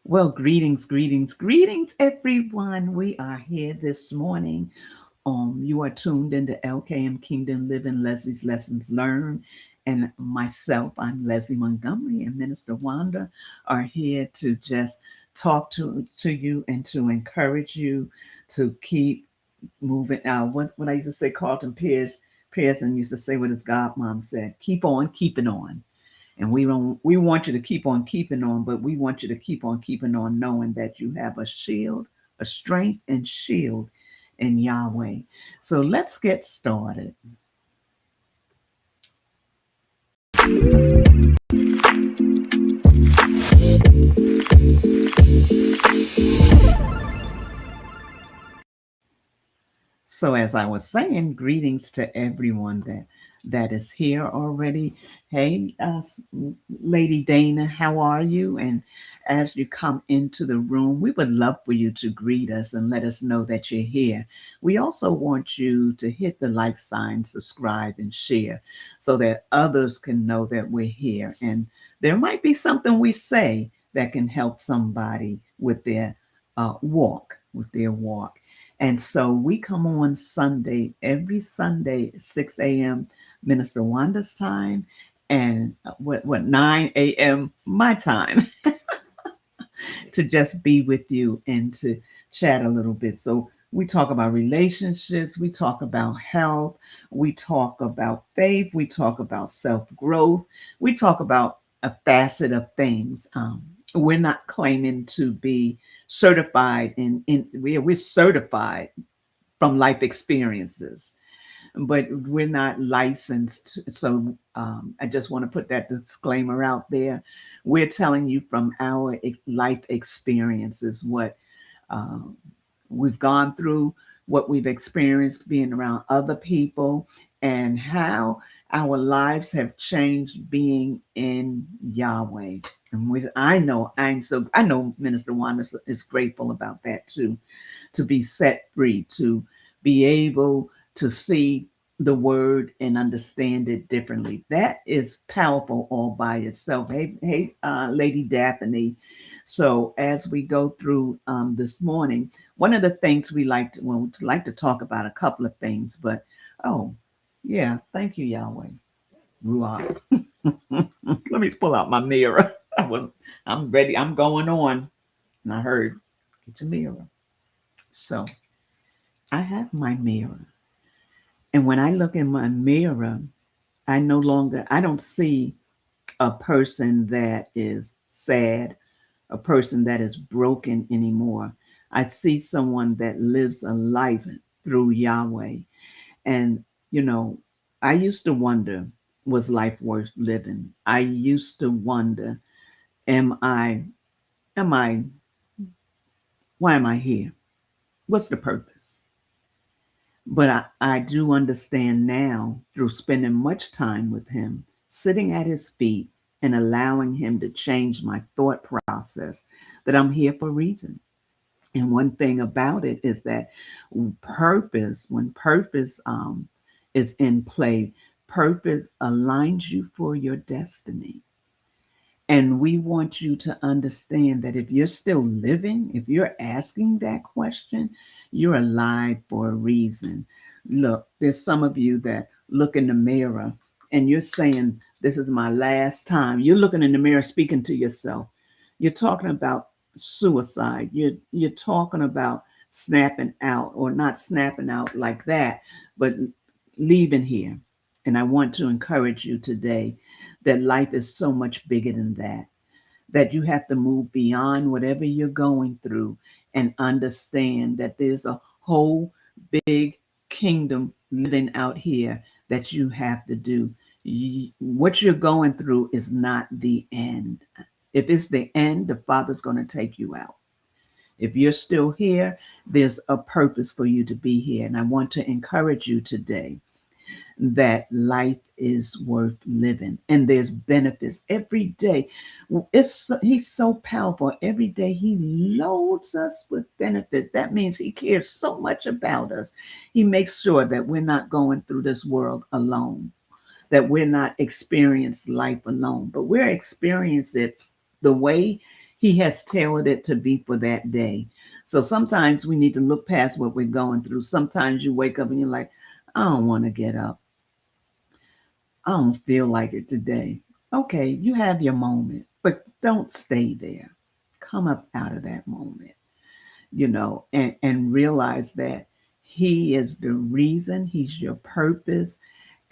Well, greetings, greetings, greetings, everyone. We are here this morning. You are tuned into LKM Kingdom Living, Leslie's Lessons Learned, and myself, I'm Leslie Montgomery, and Minister Wanda are here to just talk to you and to encourage you to keep moving. What I used to say, Carlton Pearson used to say what his godmom said: "Keep on keeping on." And we want you to keep on keeping on, but we want you to keep on keeping on knowing that you have a shield, a strength and shield in Yahweh. So let's get started. So as I was saying, greetings to everyone that is here already. Hey, Lady Dana, how are you? And as you come into the room, we would love for you to greet us and let us know that you're here. We also want you to hit the like sign, subscribe, and share so that others can know that we're here. And there might be something we say that can help somebody with their walk. And so we come on Sunday, every Sunday, 6 a.m. Minister Wanda's time, and 9 a.m. my time to just be with you and to chat a little bit. So we talk about relationships, we talk about health, we talk about faith, we talk about self growth, we talk about a facet of things. We're not claiming to be certified we're certified from life experiences, but we're not licensed. So I just want to put that disclaimer out there. We're telling you from our life experiences what um, we've gone through, what we've experienced being around other people, and how our lives have changed being in Yahweh. And I know Minister Wanda is grateful about that too, to be set free, to be able to see the word and understand it differently. That is powerful all by itself. Hey, Lady Daphne. So as we go through this morning, one of the things we like to talk about a couple of things, but oh yeah, thank you, Yahweh. Ruach. Let me pull out my mirror. I'm ready. I'm going on. And I heard, get your mirror. So I have my mirror. And when I look in my mirror, I don't see a person that is sad, a person that is broken anymore. I see someone that lives a life through Yahweh. And, you know, I used to wonder, was life worth living? I used to wonder, am I, am I, why am I here? What's the purpose? But I do understand now through spending much time with him, sitting at his feet and allowing him to change my thought process, that I'm here for a reason. And one thing about it is that when purpose is in play, purpose aligns you for your destiny. And we want you to understand that if you're still living, if you're asking that question, you're alive for a reason. Look, there's some of you that look in the mirror and you're saying, this is my last time. You're looking in the mirror, speaking to yourself. You're talking about suicide. You're talking about snapping out, or not snapping out like that, but leaving here. And I want to encourage you today that life is so much bigger than that, that you have to move beyond whatever you're going through and understand that there's a whole big kingdom living out here that you have to do. What you're going through is not the end. If it's the end, the Father's going to take you out. If you're still here, there's a purpose for you to be here. And I want to encourage you today that life is worth living and there's benefits every day. He's so powerful. Every day he loads us with benefits. That means he cares so much about us. He makes sure that we're not going through this world alone, that we're not experiencing life alone, but we're experiencing it the way He has tailored it to be for that day. So sometimes we need to look past what we're going through. Sometimes you wake up and you're like, I don't want to get up. I don't feel like it today. Okay, you have your moment, but don't stay there. Come up out of that moment, and realize that He is the reason, He's your purpose,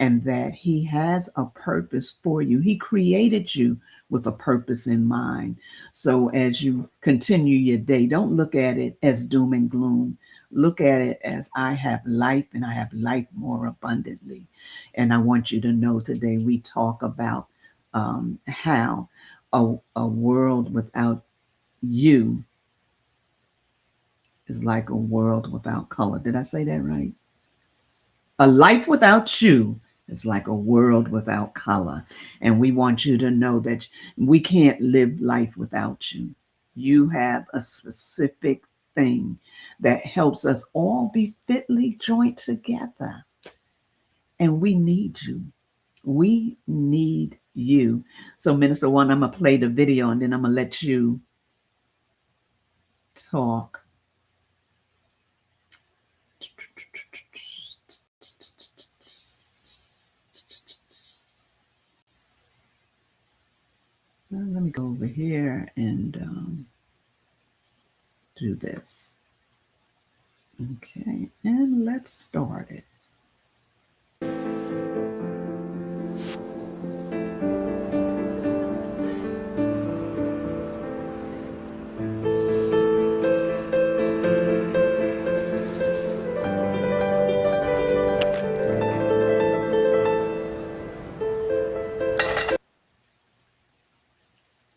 and that He has a purpose for you. He created you with a purpose in mind. So as you continue your day, don't look at it as doom and gloom. Look at it as I have life and I have life more abundantly. And I want you to know today we talk about how a world without you is like a world without color. Did I say that right? A life without you is like a world without color. And we want you to know that we can't live life without you. You have a specific thing that helps us all be fitly joined together. And we need you. We need you. So, Minister One, I'm going to play the video and then I'm going to let you talk. Let me go over here and do this. Okay, and let's start it.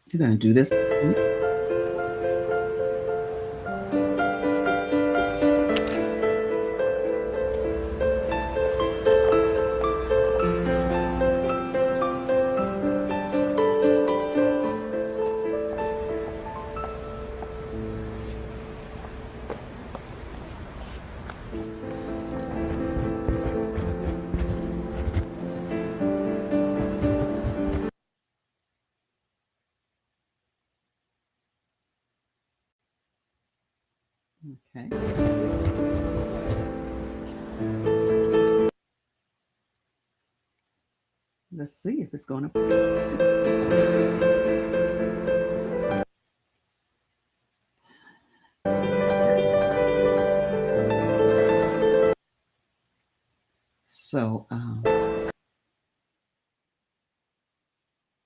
You're going to do this. Okay. Let's see if it's going to. So,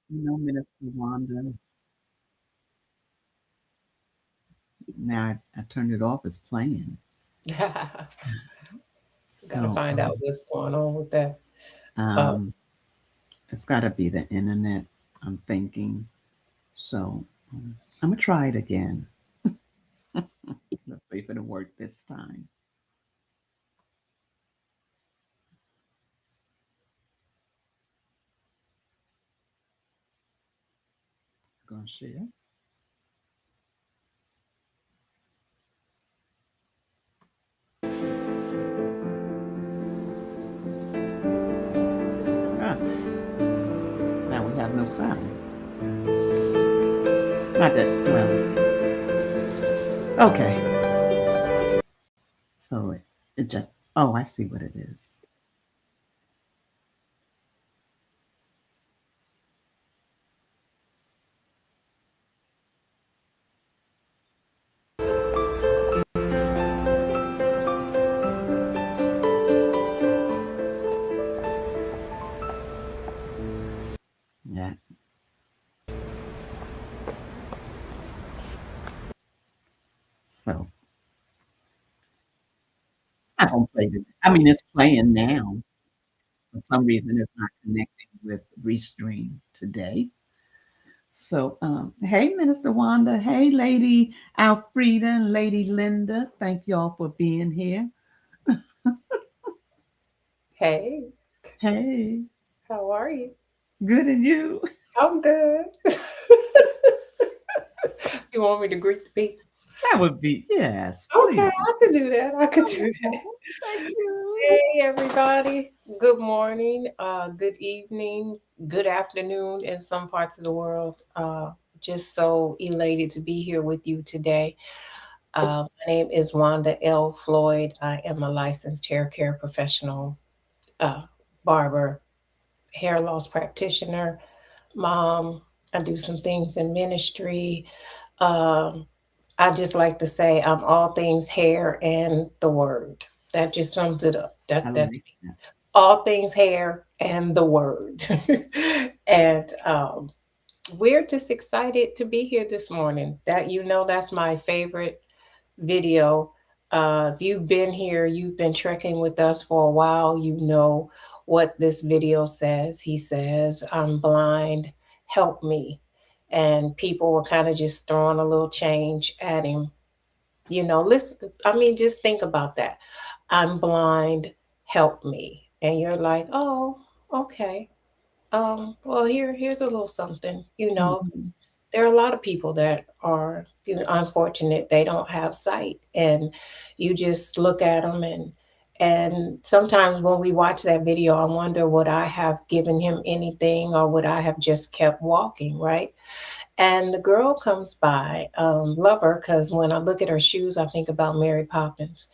Minister Wanda, now I turned it off, it's playing. Gotta So, find out what's going on with that. Uh, um, it's got to be the internet, I'm thinking. So, I'm going to try it again. Let's see if it'll work this time. I'm going to share. Ah, now we have no sound. Not that, well, okay. So it just, oh, I see what it is. Yeah. So it's not going to play. I mean, it's playing now. For some reason, it's not connecting with Restream today. So, hey, Minister Wanda. Hey, Lady Alfreda and Lady Linda. Thank y'all for being here. hey, Hey, how are you? good and you? I'm good. You want me to greet the people? That would be, yes, Okay, please. I could do that. I could do that. Oh, thank you. Hey, everybody. Good morning, good evening, good afternoon in some parts of the world. just so elated to be here with you today. My name is Wanda L. Floyd. I am a licensed hair care professional, uh, barber, hair loss practitioner, mom. I do some things in ministry. Um, I just like to say I'm all things hair and the word. That just sums it up. I That like that. all things hair and the word. And we're just excited to be here this morning. That's my favorite video. If you've been here, you've been trekking with us for a while, you know what this video says. He says, I'm blind, help me. And people were kind of just throwing a little change at him. Listen, I mean, just think about that. I'm blind, help me. And you're like, oh, okay. Well, here's a little something, 'cause Mhm. there are a lot of people that are, unfortunate. They don't have sight, and you just look at them, and sometimes when we watch that video, I wonder would I have given him anything, or would I have just kept walking, right? And the girl comes by, love her, because when I look at her shoes, I think about Mary Poppins.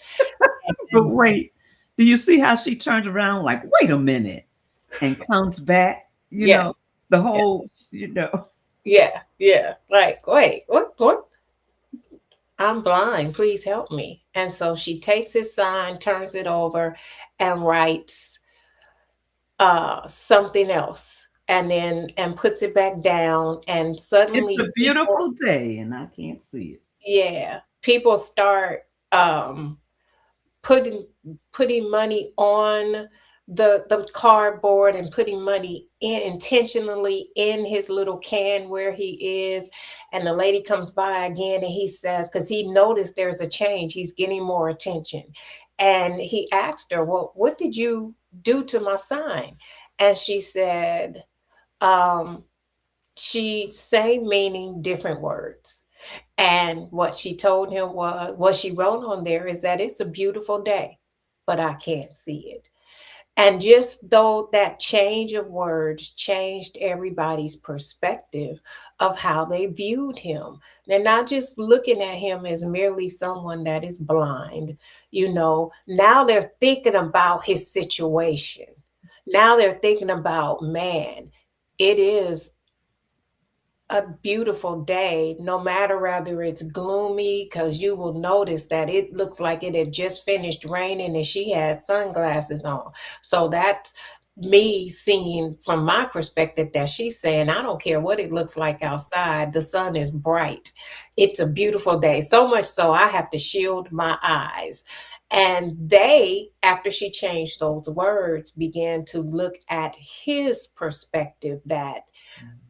But And wait, do you see how she turns around like, wait a minute, and comes back? yes, The yeah, whole, yeah, yeah. Like, wait, what? I'm blind, please help me. And so she takes his sign, turns it over, and writes something else, and then and puts it back down, and it's suddenly a beautiful day and I can't see it. people start um putting putting money on the cardboard, and putting money in intentionally in his little can where he is. And the lady comes by again, and he says, because he noticed there's a change, he's getting more attention, and he asked her, well, what did you do to my sign? And she said, um she same meaning, different words. And what she told him was, what she wrote on there is that it's a beautiful day, but I can't see it. And just though that change of words changed everybody's perspective of how they viewed him. They're not just looking at him as merely someone that is blind, now they're thinking about his situation. Now they're thinking about, man, it is a beautiful day, no matter whether it's gloomy, because you will notice that it looks like it had just finished raining and she had sunglasses on. So that's me seeing from my perspective that she's saying, I don't care what it looks like outside, the sun is bright. It's a beautiful day. So much so I have to shield my eyes. And they, after she changed those words, began to look at his perspective that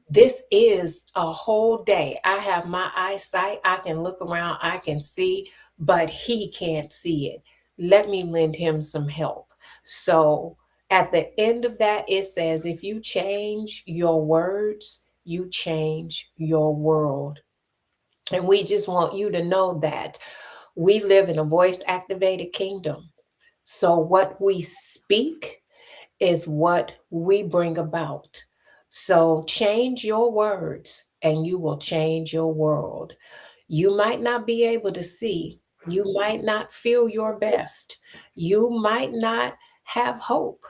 this is a whole day. I have my eyesight. I can look around. I can see, but he can't see it. Let me lend him some help. So at the end of that, it says, if you change your words, you change your world. And we just want you to know that we live in a voice activated kingdom. So what we speak is what we bring about. So change your words and you will change your world. You might not be able to see, you might not feel your best, you might not have hope.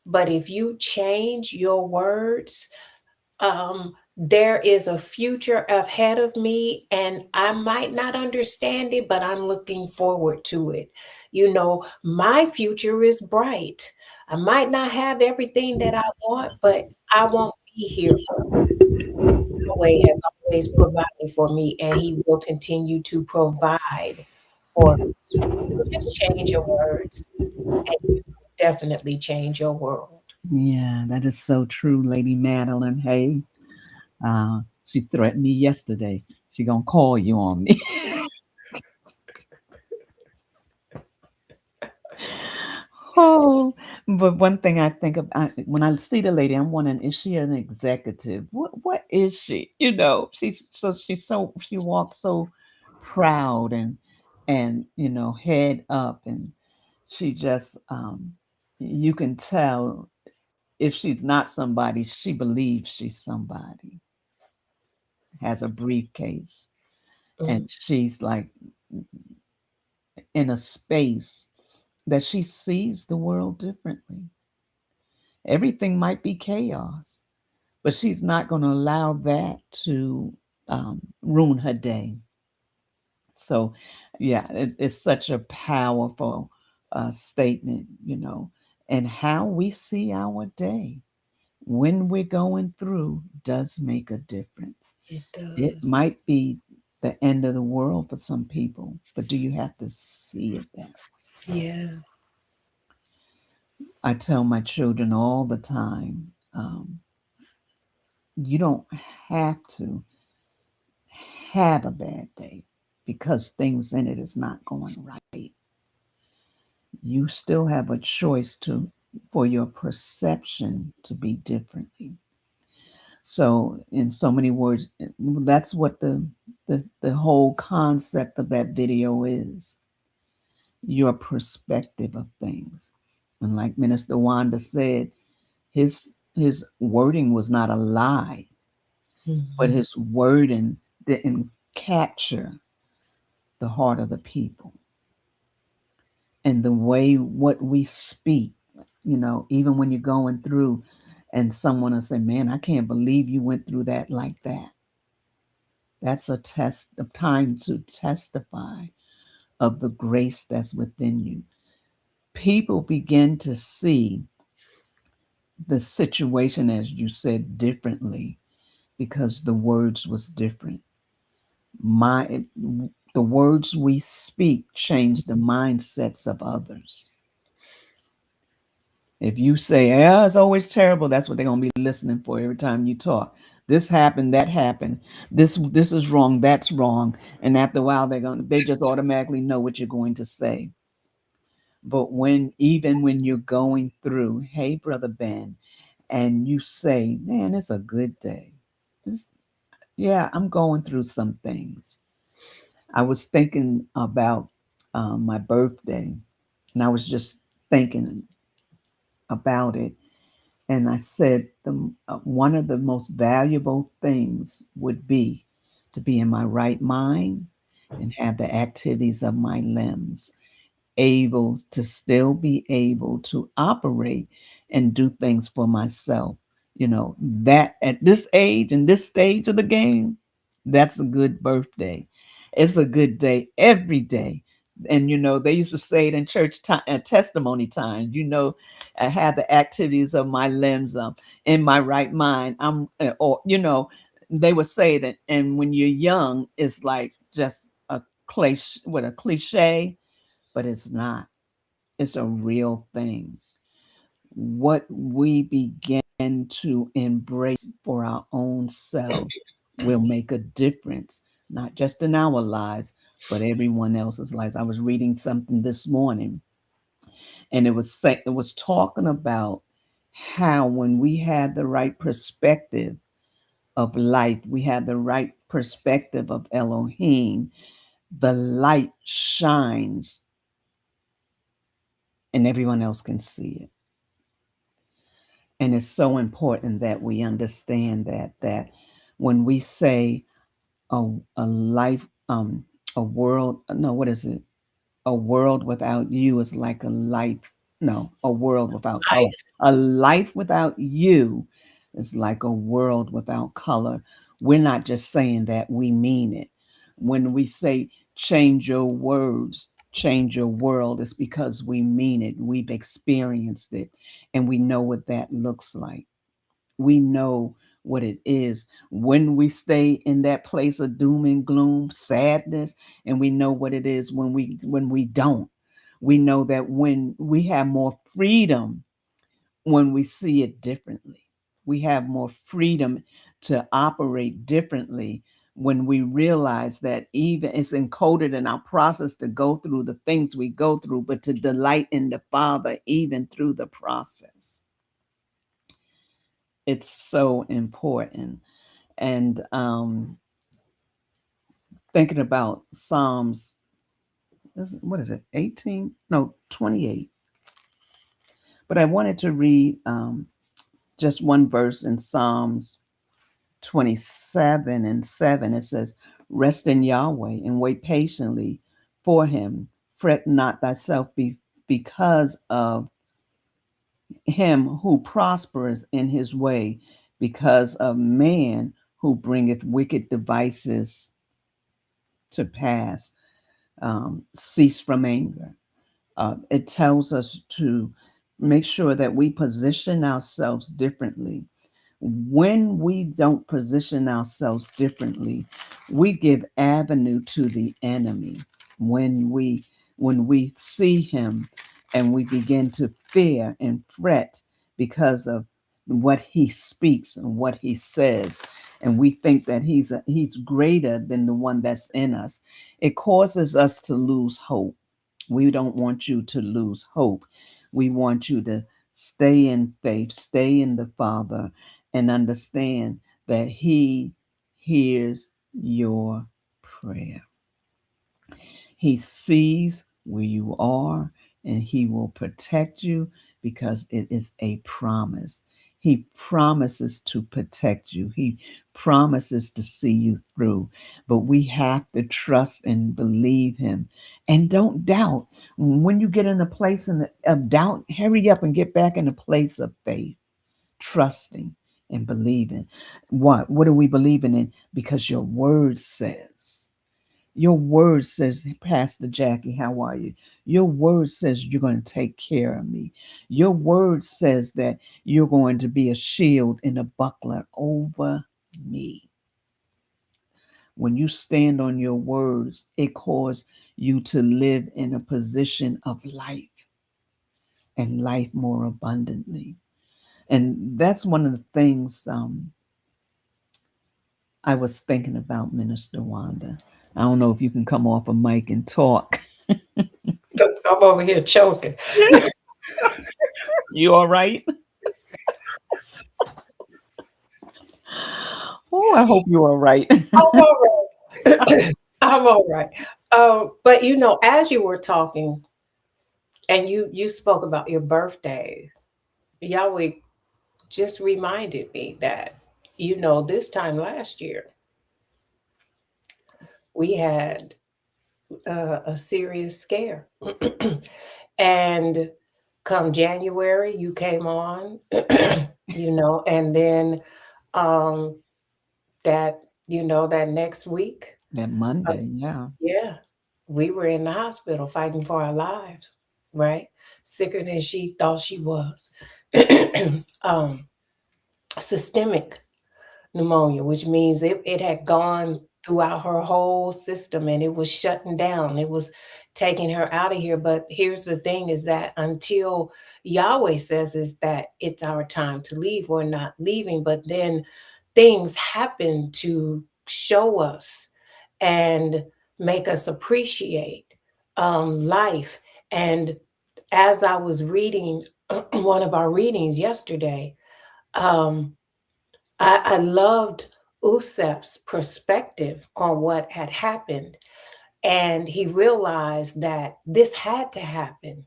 But if you change your words, there is a future ahead of me, and I might not understand it, but I'm looking forward to it. My future is bright. I might not have everything that I want, but I won't be here. Yahweh has always provided for me, and He will continue to provide for me. So just change your words, and you will definitely change your world. Yeah, that is so true, Lady Madeline. Hey, she threatened me yesterday. She gonna call you on me. Oh, but one thing I think of when I see the lady, I'm wondering, is she an executive? What is she? She walks so proud and head up, and she just you can tell if she's not somebody, she believes she's somebody. has a briefcase, Mm. and she's like in a space that she sees the world differently. Everything might be chaos, but she's not going to allow that to ruin her day. So, yeah, it's such a powerful statement, and how we see our day when we're going through does make a difference. It It does. might be the end of the world for some people, but do you have to see it that Yeah. I tell my children all the time, you don't have to have a bad day because things in it is not going right. You still have a choice to for your perception to be differently. So, in so many words, that's what the whole concept of that video is, your perspective of things. And like Minister Wanda said, his wording was not a lie, but Mhm. his wording didn't capture the heart of the people and the way what we speak. Even when you're going through, and someone will say, "Man, I can't believe you went through that like that." That's a test of time to testify of the grace that's within you. People begin to see the situation, as you said, differently because the words was different. My the words we speak change the mindsets of others. If you say, "Yeah, it's always terrible," that's what they're gonna be listening for every time you talk. This happened, that happened. This is wrong, that's wrong. And after a while, they just automatically know what you're going to say. But even when you're going through, hey, Brother Ben, and you say, "Man, it's a good day." It's, yeah, I'm going through some things. I was thinking about my birthday, and I was just thinking about it. And I said, one of the most valuable things would be to be in my right mind and have the activities of my limbs, able to still be able to operate and do things for myself. That at this age and this stage of the game, that's a good birthday. It's a good day every day. And they used to say it in church time, testimony time. I have the activities of my limbs, in my right mind. Or they would say that. And when you're young, it's like just a cliche, but it's not. It's a real thing. What we begin to embrace for our own selves will make a difference, not just in our lives, but everyone else's lives. I was reading something this morning, and it was talking about how when we had the right perspective of life, we had the right perspective of Elohim, the light shines and everyone else can see it. And it's so important that we understand that when we say a life, a world, no, what is it? A world without you is like a life, no, a world without color. Life. A life without you is like a world without color. We're not just saying that, we mean it. When we say change your words, change your world, it's because we mean it. We've experienced it and we know what that looks like. We know what it is when we stay in that place of doom and gloom, sadness, and we know what it is when we don't. We know that when we have more freedom, when we see it differently, we have more freedom to operate differently when we realize that even it's encoded in our process to go through the things we go through, but to delight in the Father even through the process. It's so important. And thinking about Psalms, what is it, 18? No, 28. But I wanted to read just one verse in Psalms 27 and 7, it says, rest in Yahweh and wait patiently for him. Fret not thyself because of him who prospers in his way, because of man who bringeth wicked devices to pass. Cease from anger. It tells us to make sure that we position ourselves differently. When we don't position ourselves differently, we give avenue to the enemy. When we see him and we begin to fear and fret because of what he speaks and what he says, and we think that he's greater than the one that's in us, it causes us to lose hope. We don't want you to lose hope. We want you to stay in faith, stay in the Father, and understand that he hears your prayer. He sees where you are and he will protect you because it is a promise. He promises to protect you. He promises to see you through. But we have to trust and believe him. And don't doubt. When you get in a place of doubt, hurry up and get back in a place of faith, trusting and believing. What are we believing in? Because your word says. Your word says, Pastor Jackie, how are you? Your word says you're going to take care of me. Your word says that you're going to be a shield and a buckler over me. When you stand on your words, it causes you to live in a position of life and life more abundantly. And that's one of the things I was thinking about, Minister Wanda. I don't know if you can come off a mic and talk. I'm over here choking. You all right? Oh, I hope you're all right. I'm all right. I'm all right. But as you were talking and you spoke about your birthday, Yahweh just reminded me that, this time last year, we had a serious scare. And come January, you came on, and then um, that next week, That uh, Monday, yeah. yeah, we were in the hospital fighting for our lives, right? Sicker than she thought she was. um, Systemic pneumonia, which means it had gone throughout her whole system and it was shutting down. It was taking her out of here. But here's the thing is that until Yahweh says is that it's our time to leave, we're not leaving. But then things happen to show us and make us appreciate life. And as I was reading one of our readings yesterday, um, I loved Usef's perspective on what had happened. And he realized that this had to happen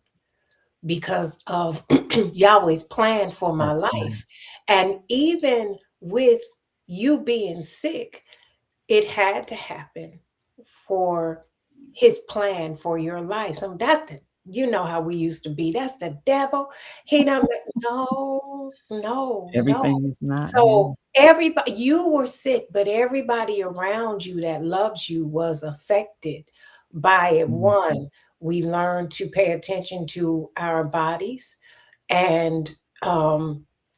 because of Yahweh's plan for my That's right. life. And even with you being sick, it had to happen for his plan for your life. So that's how we used to be. That's the devil. He don't no, no, no. Everything is not, yeah. So everybody, you were sick, but everybody around you that loves you was affected by it. Mhm. One, we learned to pay attention to our bodies, and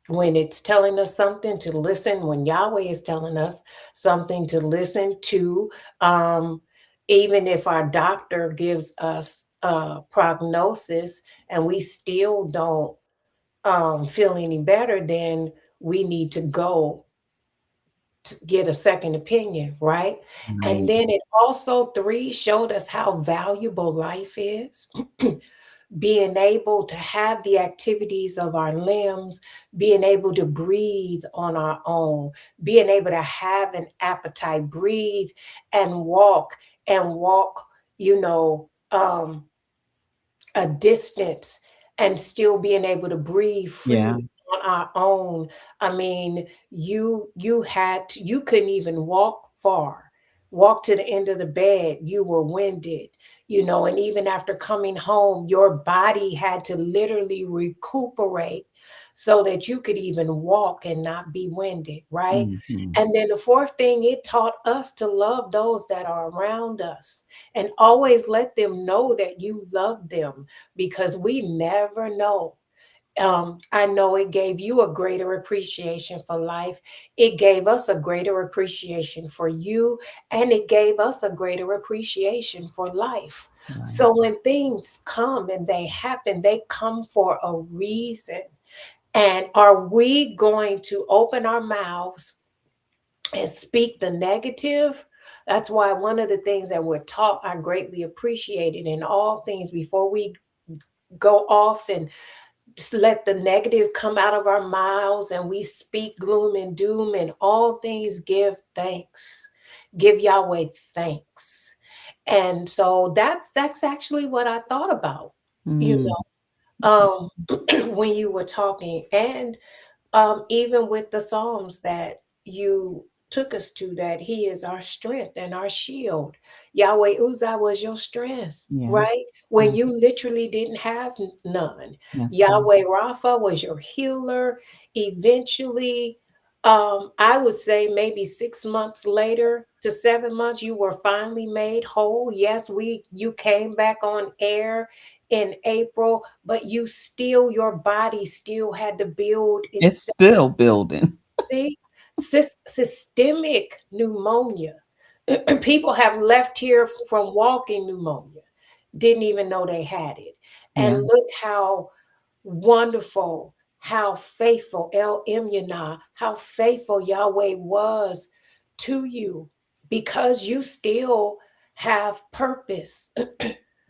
when it's telling us something to listen, when Yahweh is telling us something to listen to, um, even if our doctor gives us a prognosis and we still don't feel any better, then we need to go to get a second opinion, right? And Right. then it also, three, showed us how valuable life is. Being able to have the activities of our limbs, being able to breathe on our own, being able to have an appetite, breathe and walk, a distance and still being able to breathe Yeah. freely. on our own. I mean, you couldn't even walk far, walk to the end of the bed. You were winded, and even after coming home, your body had to literally recuperate so that you could even walk and not be winded, right? Mhm. And then the fourth thing, it taught us to love those that are around us and always let them know that you love them because we never know. I know it gave you a greater appreciation for life. It gave us a greater appreciation for you, and it gave us a greater appreciation for life. Right. So when things come and they happen, they come for a reason. And are we going to open our mouths and speak the negative? That's why one of the things that we're taught, I greatly appreciated in all things before we go off and just let the negative come out of our mouths and we speak gloom and doom and all things, give thanks. Give Yahweh thanks. And so that's actually what I thought about, you Mm. when you were talking. And even with the Psalms that you took us to, that He is our strength and our shield. Yahweh Uzza was your strength, Yeah. right? When Mm. you literally didn't have none. That's right. Yahweh Rapha was your healer. Eventually, I would say maybe 6 months later to 7 months, you were finally made whole. Yes, you came back on air in April, but your body still had to build It's itself. still building. See, systemic pneumonia. People have left here from walking pneumonia, didn't even know they had it. Yeah. And look how wonderful, how faithful El Imyana, how faithful Yahweh was to you because you still have purpose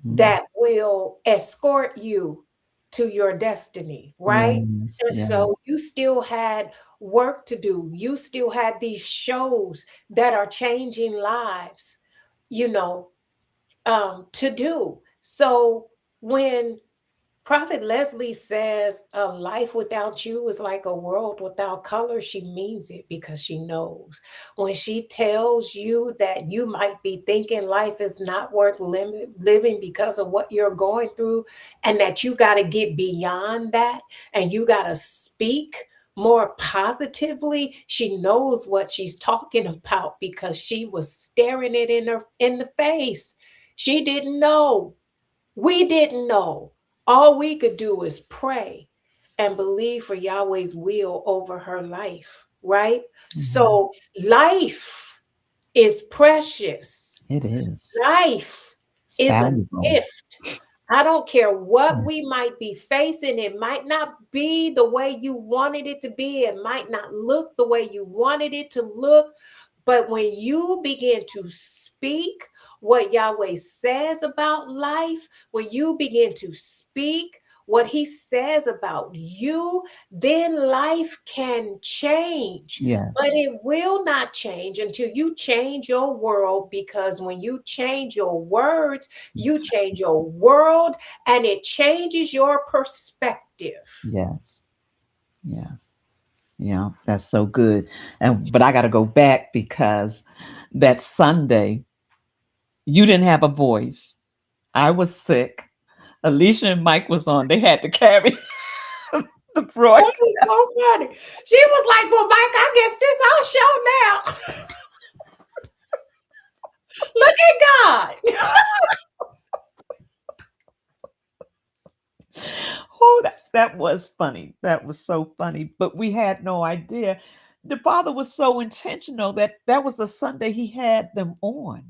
Mm. that will escort you to your destiny, right? Yes. And so Yes. you still had work to do. You still had these shows that are changing lives, you know, to do. So when Prophet Leslie says a life without you is like a world without color, she means it because she knows. When she tells you that you might be thinking life is not worth living because of what you're going through, and that you got to get beyond that and you got to speak more positively, she knows what she's talking about because she was staring it in the face. She didn't know. We didn't know. All we could do is pray and believe for Yahweh's will over her life, right? Yeah. So life is precious. It is. Life It's is a valuable. gift. I don't care what Yeah. we might be facing. It might not be the way you wanted it to be. It might not look the way you wanted it to look. But when you begin to speak what Yahweh says about life, when you begin to speak what He says about you, then life can change. But Yes. it will not change until you change your world, because when you change your words, you change your world and it changes your perspective. Yes. Yes. Yeah. That's so good. And but I got to go back because that Sunday you didn't have a voice. I was sick. Alicia and Mike was on. They had to carry the That broadcast. was so funny. She was like, "Well, Mike, I guess this our show now." Look at God. Oh, that was funny. That was so funny. But we had no idea. The father was so intentional that that was the Sunday he had them on,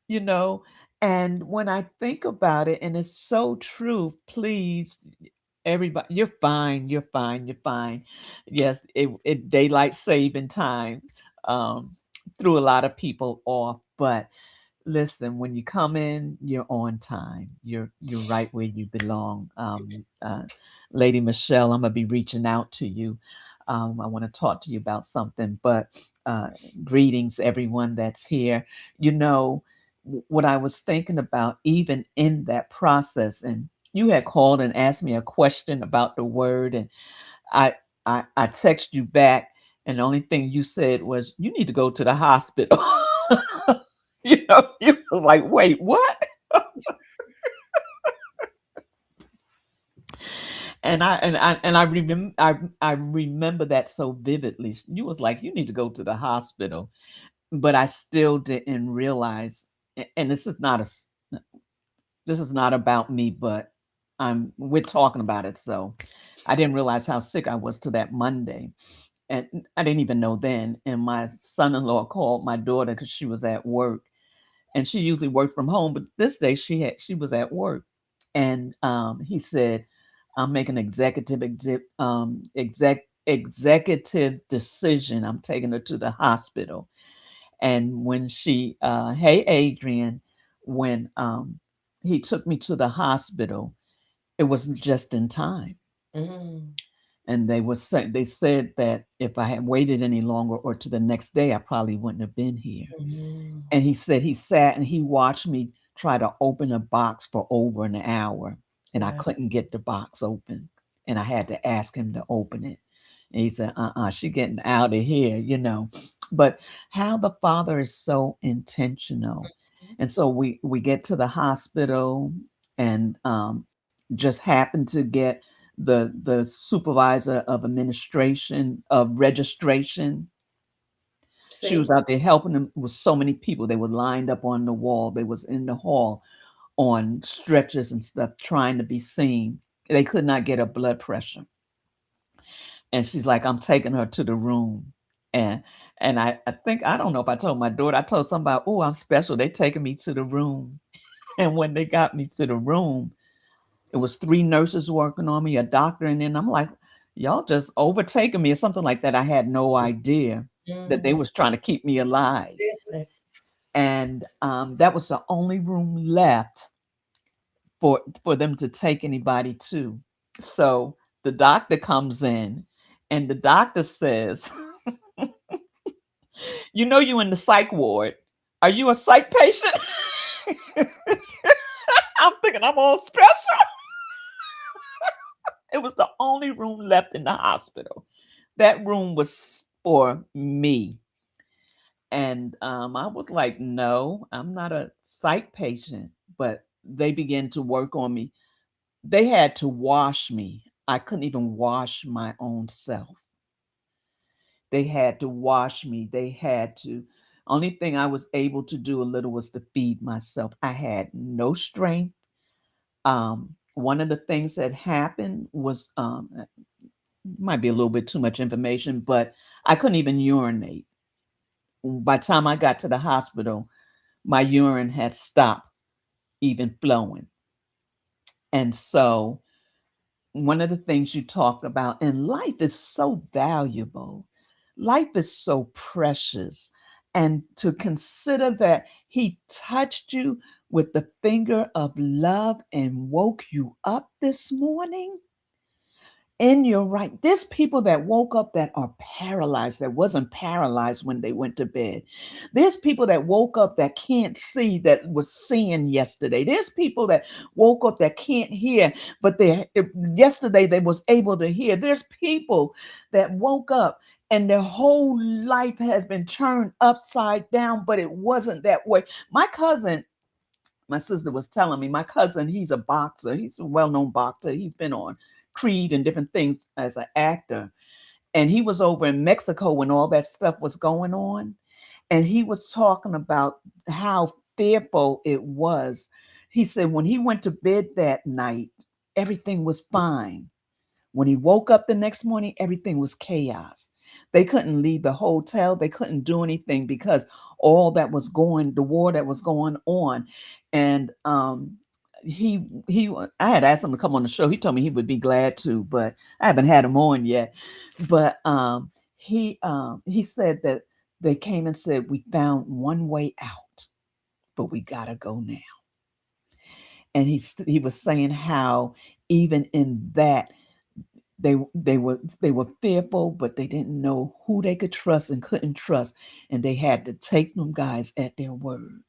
you know. And when I think about it, and it's so true, please, everybody, you're fine, you're fine, you're fine. Yes, it daylight saving time um, threw a lot of people off, but listen, when you come in, you're on time. You're right where you belong. Lady Michelle, I'm gonna be reaching out to you. I want to talk to you about something, but greetings everyone that's here. You know what I was thinking about, even in that process, and You had called and asked me a question about the word, and I I text you back, and the only thing you said was, "You need to go to the hospital." You was like, "Wait, what?" And I remember that so vividly. You was like, "You need to go to the hospital," but I still didn't realize. And this is not about me, but we're talking about it. So I didn't realize how sick I was to that Monday. And I didn't even know then. And my son-in-law called my daughter because she was at work, and she usually worked from home, but this day she was at work. And he said, "I'm making executive decision. I'm taking her to the hospital." And when hey Adrian, when he took me to the hospital, it was just in time. Mm, And they said that if I had waited any longer or to the next day, I probably wouldn't have been here. mm, And he said he sat and he watched me try to open a box for over an hour, and I wow. couldn't get the box open. And I had to ask him to open it. And he said, she getting out of here. But how the Father is so intentional. And so we get to the hospital, and just happened to get the supervisor of administration of registration. She See? was out there helping them with so many people. They were lined up on the wall. They was in the hall on stretchers and stuff trying to be seen. They could not get her blood pressure. And she's like, "I'm taking her to the room." And I think, I don't know if I told my daughter, I told somebody, "Oh, I'm special. They taking me to the room." And when they got me to the room, it was three nurses working on me, a doctor, and then I'm like, "Y'all just overtaking me," or something like that. I had no idea that they Mm, was trying to keep me alive. listen. And that was the only room left for them to take anybody to. So the doctor comes in, and the doctor says, "You in the psych ward. Are you a psych patient?" I'm thinking I'm all special. It was the only room left in the hospital. That room was for me. And I was like, "No, I'm not a psych patient." But they began to work on me. They had to wash me. I couldn't even wash my own self. They had to wash me. They had to. Only thing I was able to do a little was to feed myself. I had no strength. One of the things that happened was, might be a little bit too much information, but I couldn't even urinate. By the time I got to the hospital, my urine had stopped even flowing. And so one of the things you talked about, and life is so valuable, life is so precious. And to consider that he touched you with the finger of love and woke you up this morning in your right. There's people that woke up that are paralyzed, that wasn't paralyzed when they went to bed. There's people that woke up that can't see, that was seeing yesterday. There's people that woke up that can't hear, but yesterday they was able to hear. There's people that woke up and their whole life has been turned upside down, but it wasn't that way. My sister was telling me, my cousin, he's a boxer. He's a well-known boxer. He's been on Creed and different things as an actor. And he was over in Mexico when all that stuff was going on. And he was talking about how fearful it was. He said when he went to bed that night, everything was fine. When he woke up the next morning, everything was chaos. They couldn't leave the hotel. They couldn't do anything because the war that was going on. And I had asked him to come on the show. He told me he would be glad to, but I haven't had him on yet. But he said that they came and said, "We found one way out, but we gotta go now." And he was saying how even in that they were fearful, but they didn't know who they could trust and couldn't trust, and they had to take them guys at their word.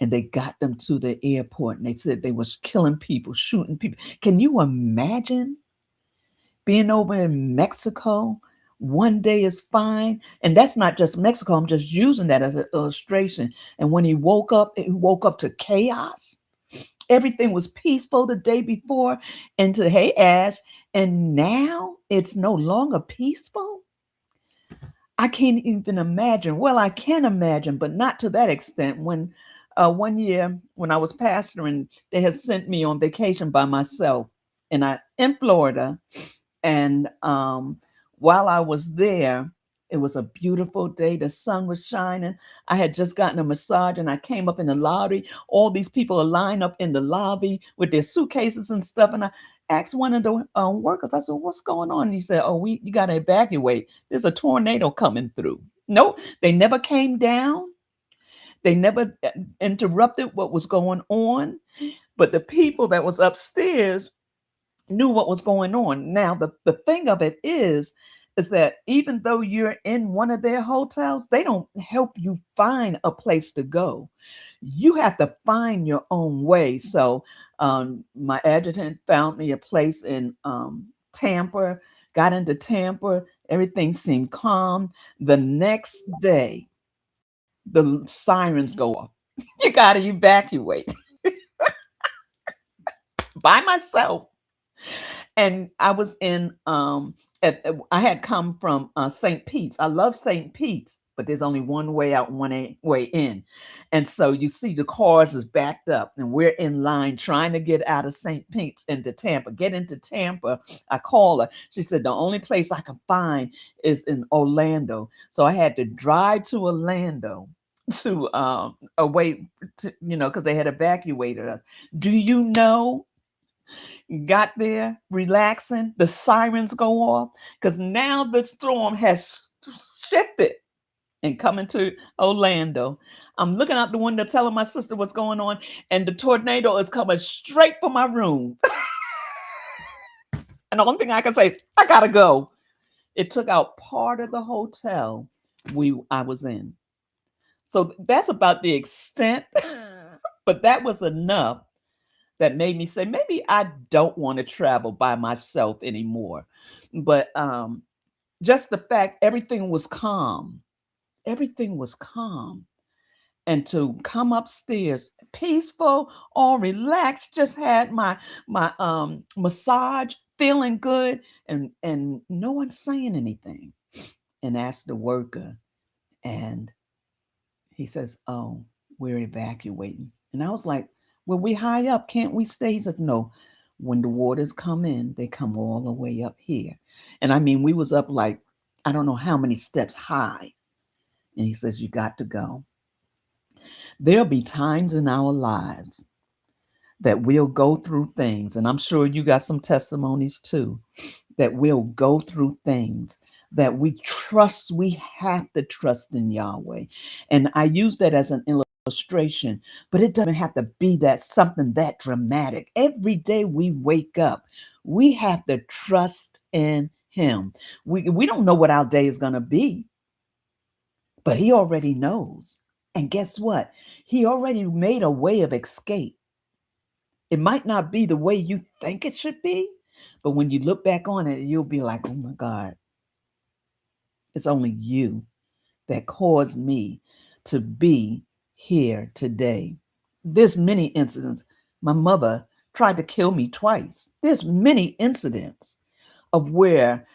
and they got them to the airport, and they said they was killing people, shooting people. Can you imagine being over in Mexico? One day is fine. And that's not just Mexico. I'm just using that as an illustration. And when he woke up to chaos. Everything was peaceful the day before, and to hey Ash, and now it's no longer peaceful. I can't even imagine. Well, I can imagine, but not to that extent. When one year when I was pastoring, they had sent me on vacation by myself, and I in Florida, and while I was there, it was a beautiful day. The sun was shining. I had just gotten a massage, and I came up in the lobby. All these people are lined up in the lobby with their suitcases and stuff. And I asked one of the workers, I said, "What's going on?" And he said, "Oh, you got to evacuate. There's a tornado coming through." No, they never came down. They never interrupted what was going on. But the people that was upstairs knew what was going on. Now, the thing of it is that even though you're in one of their hotels, they don't help you find a place to go. You have to find your own way. So my adjutant found me a place in Tampa, got into Tampa, everything seemed calm. The next day, the sirens go off. You got to evacuate by myself. And I was in I had come from St. Pete's. I love St. Pete's, but there's only one way out, way in. And so you see the cars is backed up, and we're in line trying to get out of St. Pete's into Tampa. Get into Tampa. I call her. She said the only place I can find is in Orlando. So I had to drive to Orlando to away to, because they had evacuated us. Do you know? Got there, relaxing, the sirens go off because now the storm has shifted and coming to Orlando. I'm looking out the window telling my sister what's going on, and the tornado is coming straight for my room. And the only thing I can say, I gotta go. It took out part of the hotel I was in. So that's about the extent, but that was enough that made me say maybe I don't want to travel by myself anymore. But just the fact everything was calm, and to come upstairs peaceful, all relaxed, just had my massage, feeling good, and no one saying anything. And asked the worker, and he says, "Oh, we're evacuating." And I was like, "Well, we high up. Can't we stay?" He says, "No. When the waters come in, they come all the way up here." And I mean, we was up like, I don't know how many steps high. And he says, "You got to go." There'll be times in our lives that we'll go through things. And I'm sure you got some testimonies too, that we'll go through things that we have to trust in Yahweh. And I use that as an illustration, but it doesn't have to be that something that dramatic. Every day we wake up, we have to trust in him. We don't know what our day is going to be, but he already knows. And guess what? He already made a way of escape. It might not be the way you think it should be, but when you look back on it, you'll be like, "Oh my God, it's only you that caused me to be here today." There's many incidents. My mother tried to kill me twice. There's many incidents of where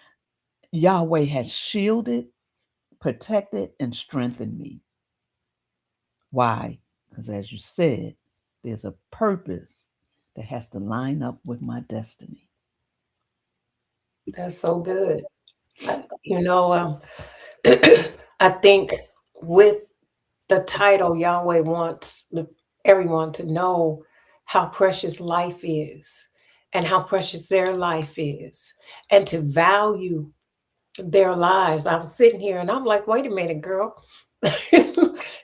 Yahweh has shielded, protected, and strengthened me. Why? Because as you said, there's a purpose that has to line up with my destiny. That's so good. You know, I think with the title, Yahweh wants everyone to know how precious life is and how precious their life is, and to value their lives. I was sitting here and I'm like, wait a minute, girl.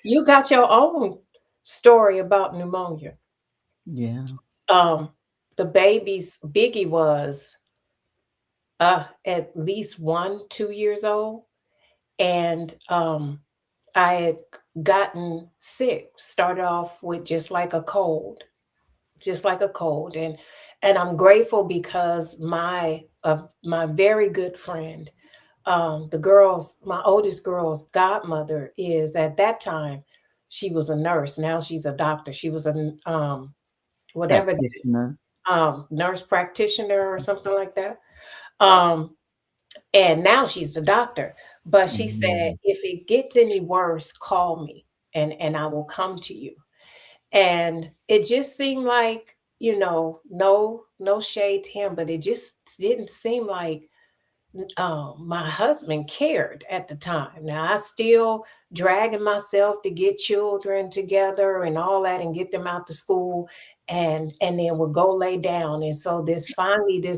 You got your own story about pneumonia. Yeah. The baby's Biggie was at least 1, 2 years old. And I had gotten sick. Started off with just like a cold, just like a cold, and I'm grateful because my very good friend, my oldest girl's godmother is at that time, she was a nurse. Now she's a doctor. She was whatever, Practitioner. nurse practitioner or something like that. Um, and now she's a doctor. But she said, Mhm. if it gets any worse, call me and I will come to you. And it just seemed like, no shade to him, but it just didn't seem like my husband cared at the time. Now I still dragging myself to get children together and all that and get them out to school and then would go lay down. And so this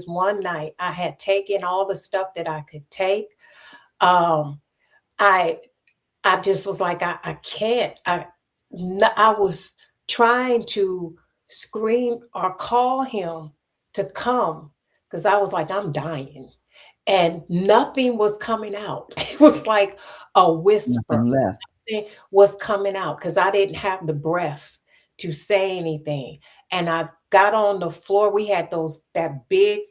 one night I had taken all the stuff that I could take. Um I I just was like, I can't. I was trying to scream or call him to come because I was like, I'm dying. And nothing was coming out. It was like a whisper. Nothing left. Nothing was coming out because I didn't have the breath to say anything. And I got on the floor. We had that big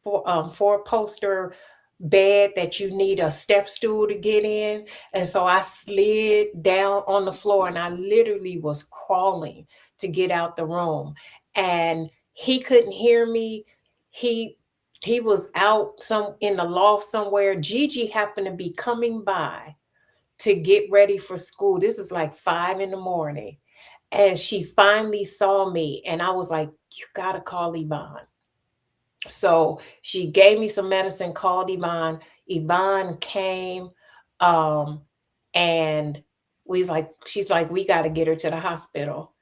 four poster bed that you need a step stool to get in. And so I slid down on the floor and I literally was crawling to get out the room. And he couldn't hear me. He he was out some in the loft somewhere. Gigi happened to be coming by to get ready for school. This is like 5 in the morning. And she finally saw me and I was like, you gotta call Yvonne. So she gave me some medicine, called Yvonne. Yvonne came, um, and she's like, we got to get her to the hospital.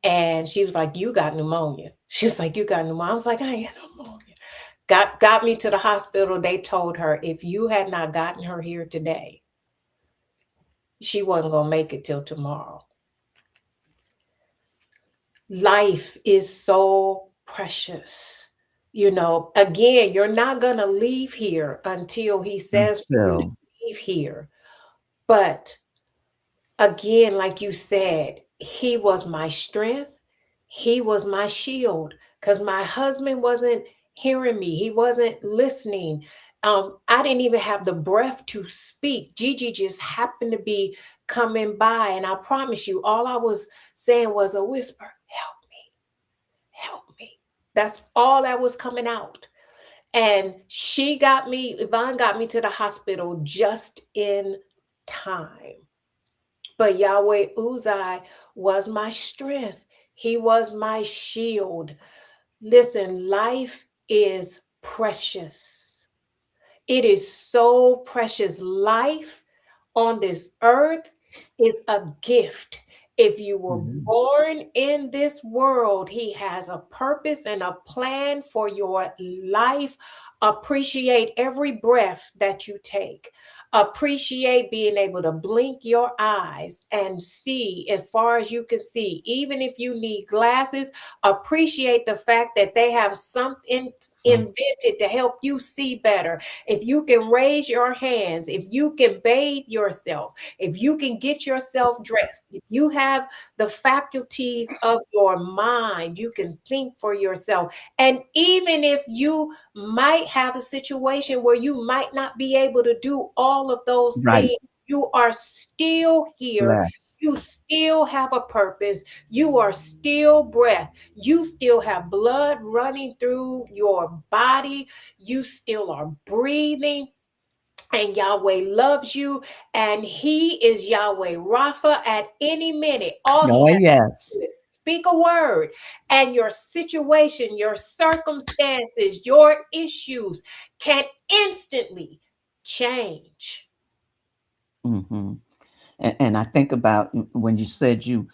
And she was like, you got pneumonia. She was like, you got pneumonia. I was like, I ain't pneumonia. Got me to the hospital. They told her if you had not gotten her here today, she wasn't gonna make it till tomorrow. Life is so precious. Again, you're not going to leave here until he says for you to Until. leave here. But again, like you said, he was my strength. He was my shield because my husband wasn't hearing me. He wasn't listening. I didn't even have the breath to speak. Gigi just happened to be coming by. And I promise you, all I was saying was a whisper, help me, help me. That's all that was coming out. And Yvonne got me to the hospital just in time. But Yahweh Uzai was my strength. He was my shield. Listen, life is precious. It is so precious. Life on this earth is a gift. If you were Yes. born in this world, He has a purpose and a plan for your life. Appreciate every breath that you take. Appreciate being able to blink your eyes and see as far as you can see. Even if you need glasses, appreciate the fact that they have something So, invented to help you see better. If you can raise your hands, if you can bathe yourself, if you can get yourself dressed, if you have the faculties of your mind, you can think for yourself. And even if you might have a situation where you might not be able to do all of those right. things, you are still here. Bless. You still have a purpose. You are still breath. You still have blood running through your body. You still are breathing. And Yahweh loves you. And He is Yahweh Rapha at any minute. All He Oh, has to yes. do is speak a word, and your situation, your circumstances, your issues can instantly change. Hmm. And I think about when you said you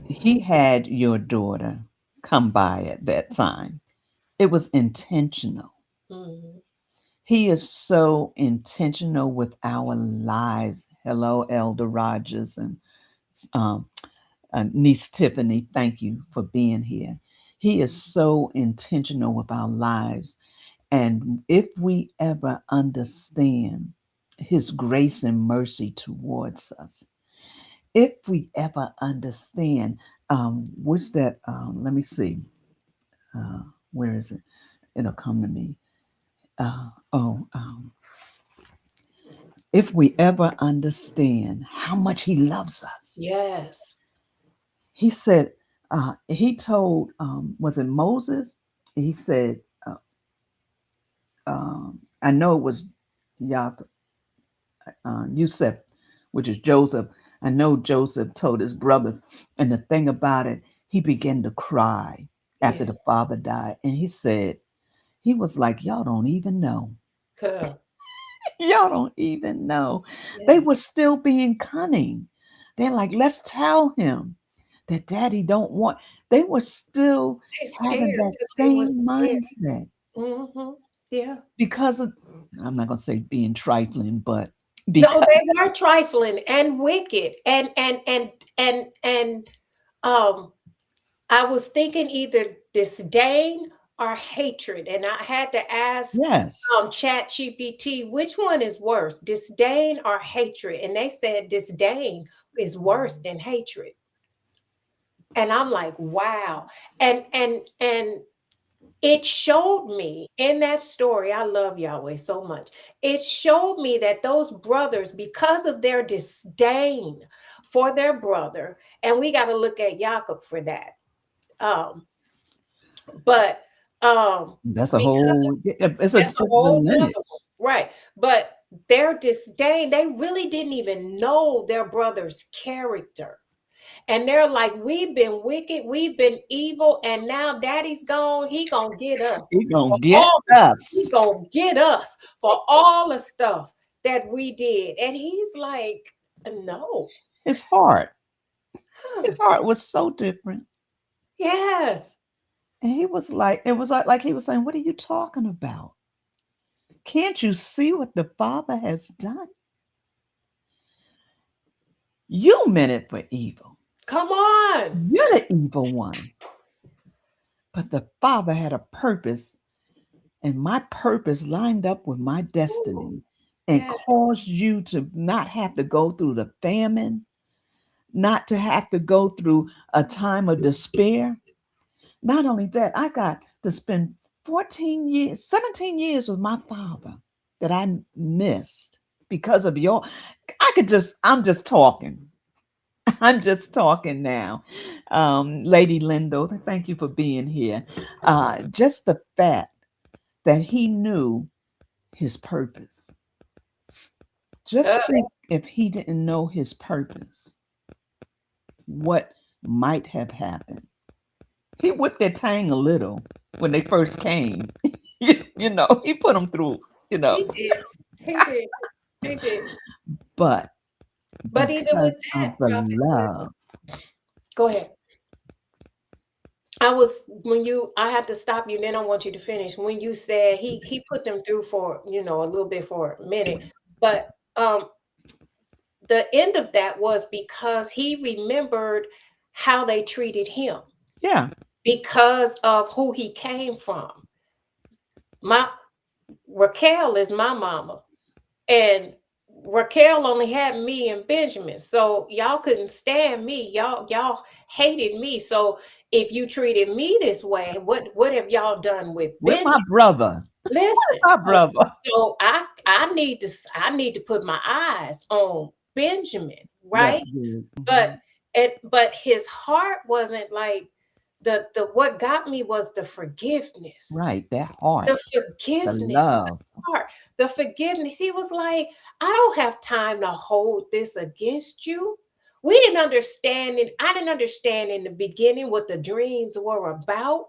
he had your daughter come by at that time. It was intentional. Mhm. He is so intentional with our lives. Hello, Elder Rogers and um, niece Tiffany. Thank you for being here. He is so intentional with our lives. And if we ever understand his grace and mercy towards us. If we ever understand, what's that? Let me see. Uh, where is it? It'll come to me. Oh, if we ever understand how much he loves us, Yes. he said, he told, was it Moses? He said, I know it was Jacob, Yusuf, which is Joseph. I know Joseph told his brothers, and the thing about it, he began to cry after Yeah. the father died, and he said, he was like, y'all don't even know. Cool. Y'all don't even know. They Yeah. were still being cunning. They're like, let's tell him that daddy don't want. They were still They're having scared that because they were same scared. mindset Yeah. because of, I'm not going to say being trifling, but No, because, they were trifling and wicked and um I was thinking either disdain or hatred, and I had to ask yes, Chat GPT which one is worse, disdain or hatred, and they said disdain is worse than hatred. And I'm like, wow. And it showed me in that story, I love Yahweh so much. It showed me that those brothers, because of their disdain for their brother, and we got to look at Jacob for that. Um, but that's a because whole, it's that's a the whole nother lineage. one, right? But their disdain, they really didn't even know their brother's character. And they're like, we've been wicked, we've been evil, and now daddy's gone. He gonna get us He gonna for get all he us. gonna get us for all the stuff that we did. And he's like, no. His heart, Huh. his heart was so different. Yes. And he was like, it was like he was saying, what are you talking about? Can't you see what the Father has done? You meant it for evil. Come on. You're the evil one. But the Father had a purpose, and my purpose lined up with my Ooh, destiny and yeah. caused you to not have to go through the famine, not to have to go through a time of despair. Not only that, I got to spend 14 years, 17 years with my father that I missed because of your. I'm just talking. I'm just talking now. Lady Lindo, thank you for being here. Just the fact that he knew his purpose. Uh, Just think if he didn't know his purpose, what might have happened. He whipped their tang a little when they first came. He put them through, you know, he did. He did. He did. but But even with because of that, the Prophet, love. go ahead. I was when you I had to stop you, then I want you to finish. When you said he put them through for, a little bit for a minute, but the end of that was because he remembered how they treated him Yeah, because of who he came from. My Raquel is my mama, and Raquel only had me and Benjamin. So y'all couldn't stand me. Y'all hated me. So if you treated me this way, what have y'all done with with my Benjamin? brother. Listen. My So, brother. so I need to put my eyes on Benjamin, right? That's good. But but his heart wasn't like the what got me was the forgiveness. Right, that heart, The the forgiveness, the love. heart, the forgiveness. He was like, I don't have time to hold this against you. We didn't understand it. I didn't understand in the beginning what the dreams were about.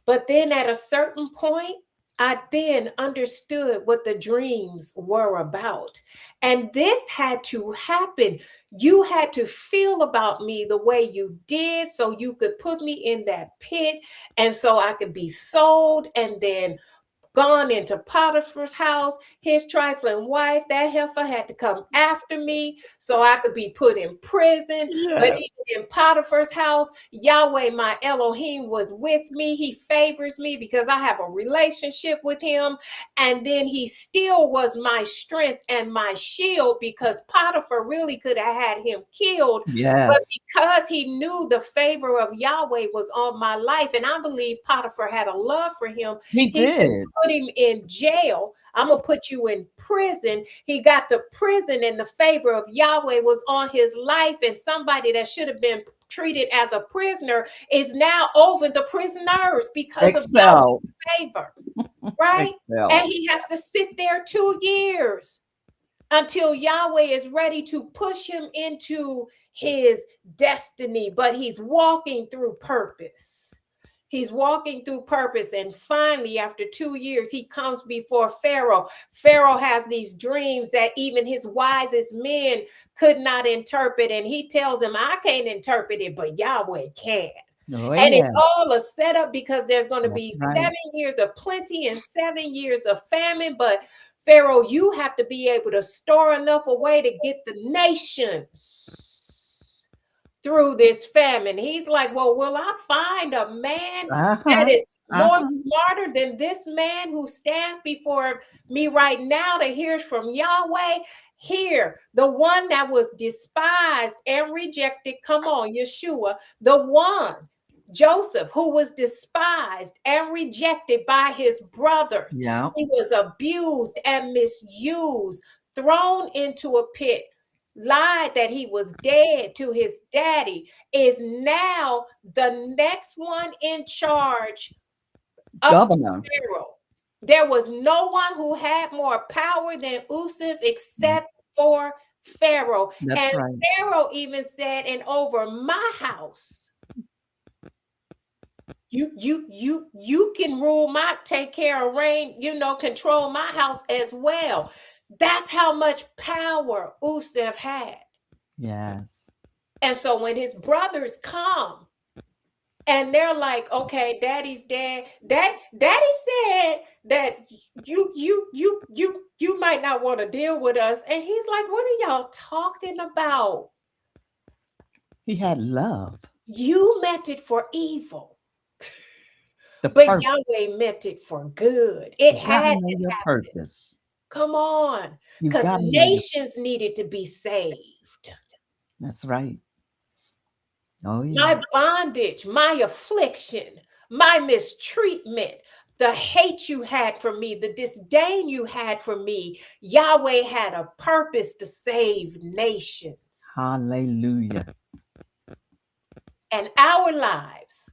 But then at a certain point, I then understood what the dreams were about. And this had to happen. You had to feel about me the way you did so you could put me in that pit and so I could be sold and then gone into Potiphar's house. His trifling wife, that heifer, had to come after me so I could be put in prison. But Yes. even in Potiphar's house, Yahweh, my Elohim, was with me. He favors me because I have a relationship with him. And then he still was my strength and my shield, because Potiphar really could have had him killed. But Yes. because he knew the favor of Yahweh was on my life, and I believe Potiphar had a love for him, He he just did. put him in jail. I'm going to put you in prison. He got to prison, and the favor of Yahweh was on his life. And somebody that should have been treated as a prisoner is now over the prisoners because of Excel. Yahweh's favor, right? And Excel. he has to sit there 2 years until Yahweh is ready to push him into his destiny. But he's walking through purpose. He's walking through purpose. And finally, after 2 years, he comes before Pharaoh. Pharaoh has these dreams that even his wisest men could not interpret. And he tells him, I can't interpret it, but Yahweh can. Oh, And yeah. it's all a setup, because there's going to That's be right. 7 years of plenty and 7 years of famine. But Pharaoh, you have to be able to store enough away to get the nations through this famine. He's like, well, will I find a man that Uh-huh. is more Uh-huh. smarter than this man who stands before me right now to hear from Yahweh? Here, the one that was despised and rejected. Come on, Yeshua, the one, Joseph, who was despised and rejected by his brothers. Yeah. He was abused and misused, thrown into a pit, lied that he was dead to his daddy, is now the next one in charge up to Governor. Pharaoh. There was no one who had more power than Usif except for Pharaoh. That's And right. Pharaoh even said, and over my house, you can rule my, take care of, reign, control my house as well. That's how much power Usif had. Yes. And so when his brothers come and they're like, okay, daddy's dead. Daddy said that you might not want to deal with us. And he's like, what are y'all talking about? He had love. You meant it for evil, The but purpose. Yahweh meant it for good. It You gotta had know to your happen. purpose. Come on, You because gotta know your. nations needed to be saved. That's right. Oh yeah. My bondage, my affliction, my mistreatment, the hate you had for me, the disdain you had for me, Yahweh had a purpose to save nations. Hallelujah. And our lives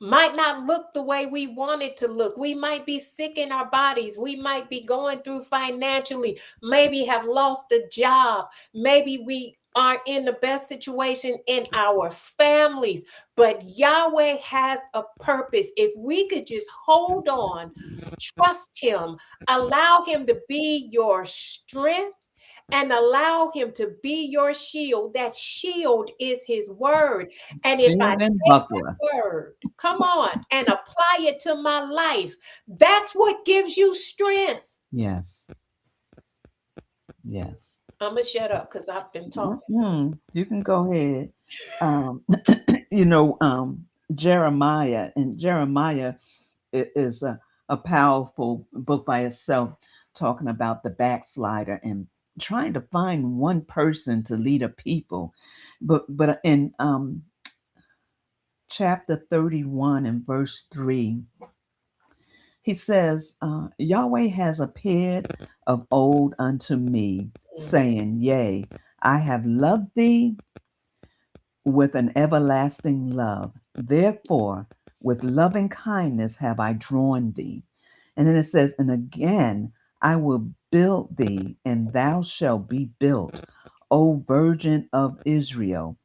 might not look the way we want it to look. We might be sick in our bodies. We might be going through financially, maybe have lost a job. Maybe we aren't in the best situation in our families, but Yahweh has a purpose. If we could just hold on, trust him, allow him to be your strength, and allow him to be your shield. That shield is his word. And if I Shield and take buckler. that word, come on, and apply it to my life, that's what gives you strength. Yes. Yes. I'm going to shut up because I've been talking. You can go ahead. Jeremiah, and Jeremiah is a powerful book by itself, talking about the backslider and trying to find one person to lead a people. But in chapter 31 and verse 3, he says, Yahweh has appeared of old unto me, saying, yea, I have loved thee with an everlasting love. Therefore, with loving kindness have I drawn thee. And then it says, and again, I will build thee, and thou shalt be built, O Virgin of Israel.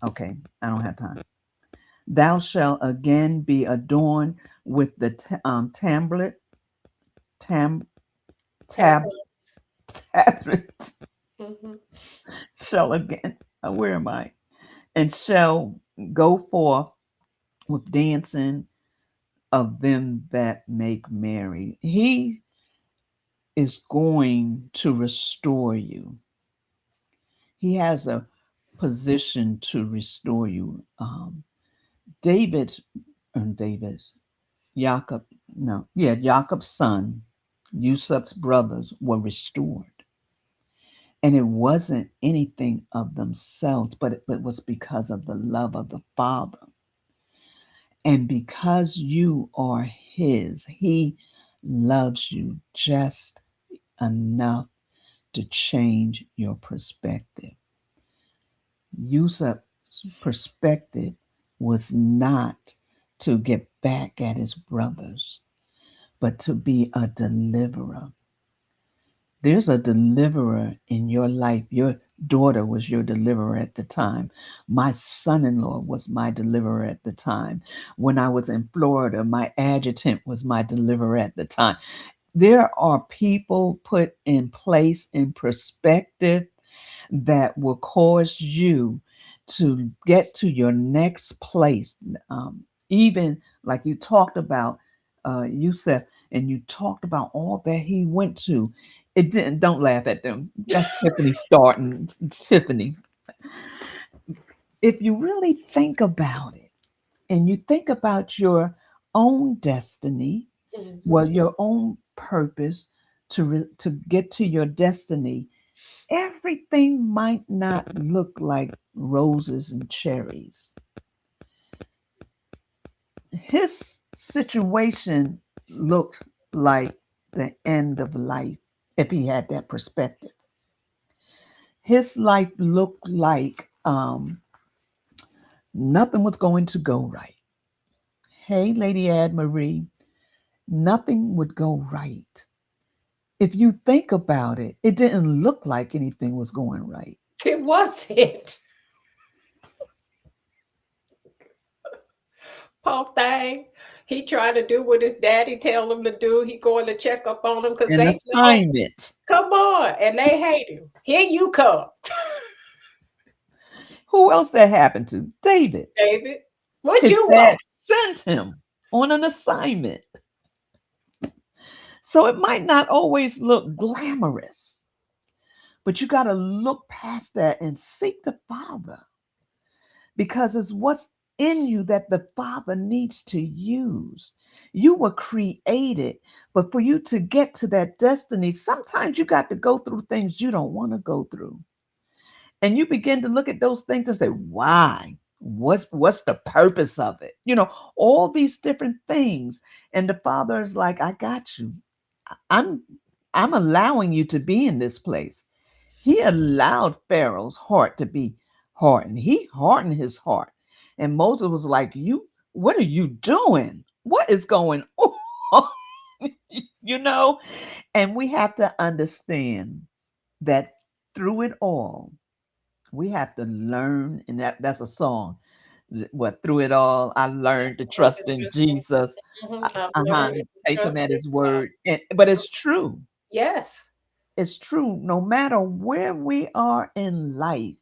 Okay, I don't have time. Thou shalt again be adorned with the tablet, Tablets. Mm-hmm. Shall again, where am I? And shall go forth with dancing, of them that make merry. He is going to restore you. He has a position to restore you. David, David's Jacob, no, yeah, Jacob's son, Yusuf's brothers were restored. And it wasn't anything of themselves, but it was because of the love of the Father. And because you are His, He loves you just enough to change your perspective. Yusuf's perspective was not to get back at his brothers, but to be a deliverer. There's a deliverer in your life. Your daughter was your deliverer at the time. My son in law was my deliverer at the time. When I was in Florida, my adjutant was my deliverer at the time. There are people put in place in perspective that will cause you to get to your next place. Even like you talked about, you said, and you talked about all that he went to. It didn't, don't laugh at them. That's Tiffany starting. Tiffany, if you really think about it and you think about your own destiny, well, your own purpose to get to your destiny, everything might not look like roses and cherries. His situation looked like the end of life if he had that perspective. His life looked like nothing was going to go right. Hey, Lady Ad Marie, nothing would go right. If you think about it, it didn't look like anything was going right. It wasn't. Poor thing. He trying to do what his daddy tell him to do. He going to check up on him because An they know. assignment. Come on, and they hate him. Here you come, Who else that happened to? David. David. What His you dad want? sent him on an assignment. So it might not always look glamorous, but you got to look past that and seek the Father because it's what's in you that the Father needs to use. You were created, but for you to get to that destiny, sometimes you got to go through things you don't want to go through. And you begin to look at those things and say, why? What's the purpose of it? All these different things. And the Father is like, I got you. I'm I'm allowing you to be in this place. He allowed Pharaoh's heart to be hardened. He hardened his heart. And Moses was like, what are you doing? What is going on? you know? And we have to understand that through it all, we have to learn, and that's a song. What through it all, I learned to trust in Jesus. I've Uh-huh, learned to take him trust at in his God. word. But it's true. Yes. It's true. No matter where we are in life,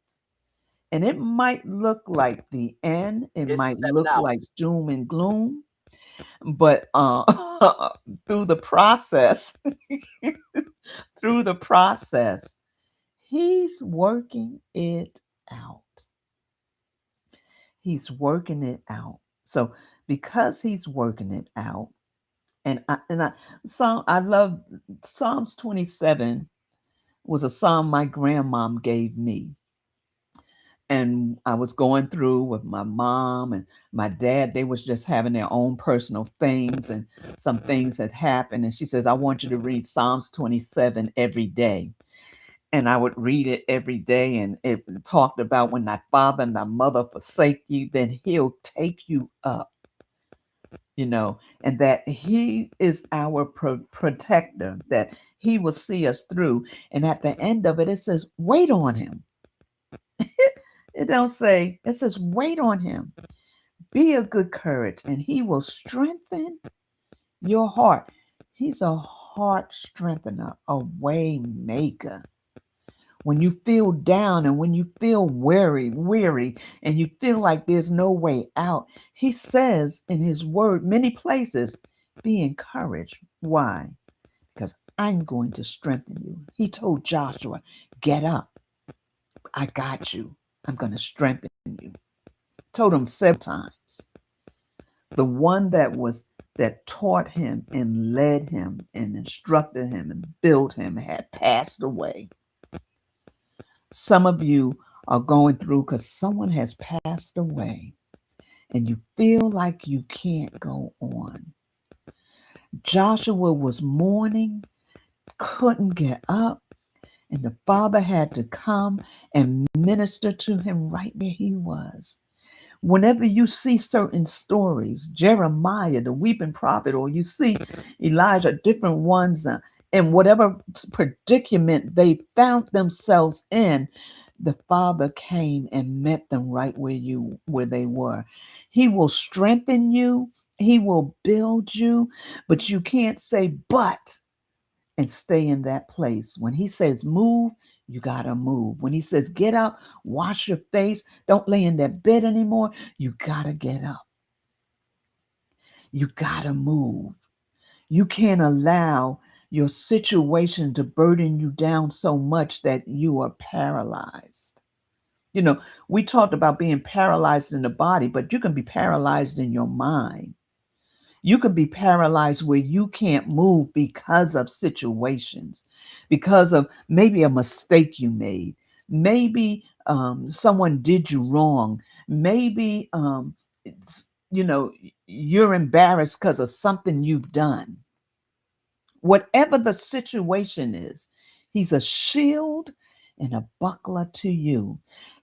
and it might look like the end, it This is might look enough. like doom and gloom, but through the process, through the process, he's working it out. He's working it out. So because he's working it out, I love Psalms 27 was a psalm my grandmom gave me. And I was going through with my mom and my dad. They was just having their own personal things, and some things had happened. And she says, I want you to read Psalms 27 every day. And I would read it every day. And it talked about when thy father and thy mother forsake you, then he'll take you up, and that he is our protector, that he will see us through. And at the end of it, it says, wait on him. It don't say, it says, wait on him. Be of good courage, and he will strengthen your heart. He's a heart strengthener, a way maker. When you feel down and when you feel weary, and you feel like there's no way out, he says in his word, many places, be encouraged. Why? Because I'm going to strengthen you. He told Joshua, get up. I got you. I'm going to strengthen you. Told him several times. The one that taught him and led him and instructed him and built him had passed away. Some of you are going through because someone has passed away and you feel like you can't go on. Joshua was mourning, couldn't get up, and the father had to come and minister to him right where he was. Whenever you see certain stories, Jeremiah, the weeping prophet, or you see Elijah, different ones, in whatever predicament they found themselves in, the Father came and met them right where they were. He will strengthen you, he will build you, but you can't say but and stay in that place. When he says move, you got to move. When he says get up, wash your face, don't lay in that bed anymore, you got to get up. You got to move. You can't allow your situation to burden you down so much that you are paralyzed. You know, we talked about being paralyzed in the body, but you can be paralyzed in your mind. You could be paralyzed where you can't move because of situations, because of maybe a mistake you made. Maybe someone did you wrong. Maybe, you're embarrassed because of something you've done. Whatever the situation is, he's a shield and a buckler to you.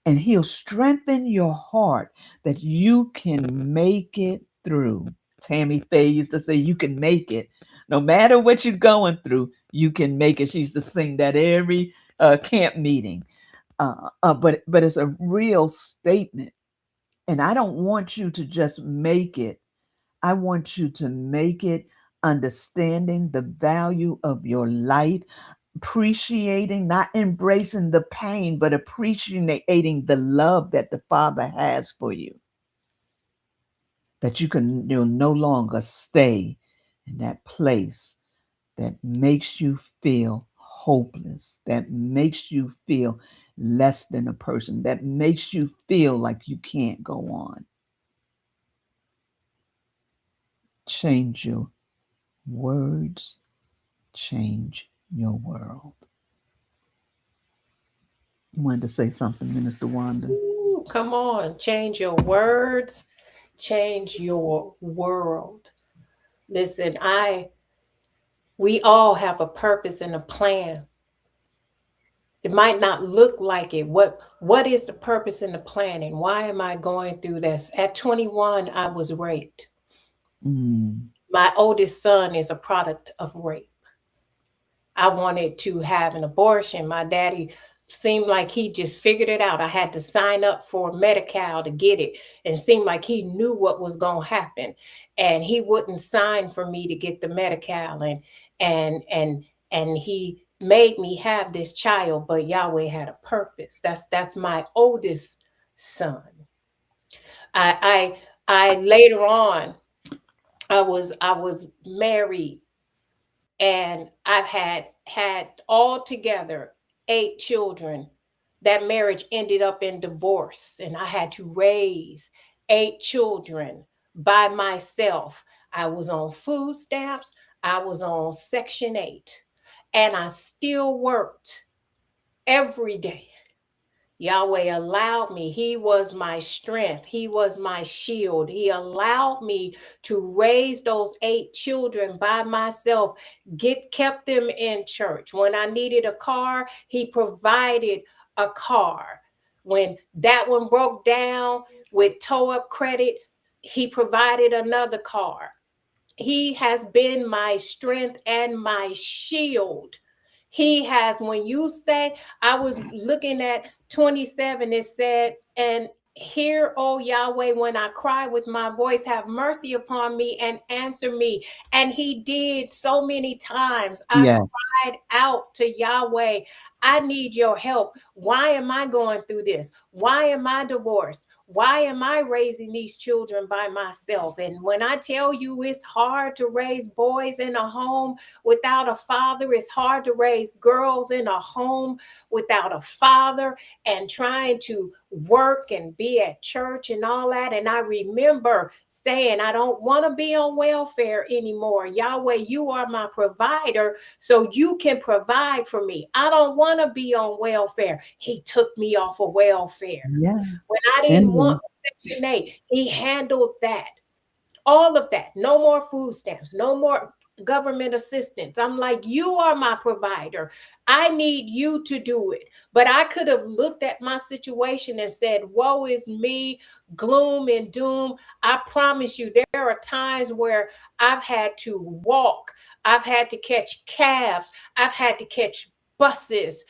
And he'll strengthen your heart that you can make it through. Tammy Faye used to say, you can make it. No matter what you're going through, you can make it. She used to sing that every camp meeting. But it's a real statement. And I don't want you to just make it. I want you to make it understanding the value of your light, appreciating, not embracing the pain, but appreciating the love that the Father has for you. That you'll no longer stay in that place that makes you feel hopeless, that makes you feel less than a person, that makes you feel like you can't go on. Change your words, change your world. You wanted to say something, Minister Wanda? Ooh, come on, change your words, change your world. Listen, we all have a purpose and a plan. It might not look like it. What is the purpose and the plan, and why am I going through this? At 21, I was raped. My oldest son is a product of rape. I wanted to have an abortion. My daddy seemed like he just figured it out. I had to sign up for Medi-Cal to get it, and seemed like he knew what was going to happen, and he wouldn't sign for me to get the Medi-Cal, and he made me have this child. But Yahweh had a purpose. That's my oldest son. I later on, I was married, and I've had altogether 8 children. That marriage ended up in divorce, and I had to raise 8 children by myself. I was on food stamps, I was on Section 8, and I still worked every day. Yahweh allowed me. He was my strength. He was my shield. He allowed me to raise those 8 children by myself, kept them in church. When I needed a car, he provided a car. When that one broke down with tow-up credit, he provided another car. He has been my strength and my shield. He has, when you say, I was looking at 27, it said, and hear, O Yahweh, when I cry with my voice, have mercy upon me and answer me. And he did so many times. I cried out to Yahweh. I need your help. Why am I going through this? Why am I divorced? Why am I raising these children by myself? And when I tell you it's hard to raise boys in a home without a father, it's hard to raise girls in a home without a father, and trying to work and be at church and all that. And I remember saying, I don't want to be on welfare anymore. Yahweh, you are my provider, so you can provide for me. I don't want to be on welfare. He took me off of welfare. Yeah. When I didn't want Section 8, he handled that. All of that. No more food stamps, no more government assistance. I'm like, you are my provider. I need you to do it. But I could have looked at my situation and said, woe is me, gloom and doom. I promise you, there are times where I've had to walk, I've had to catch cabs, I've had to catch buses.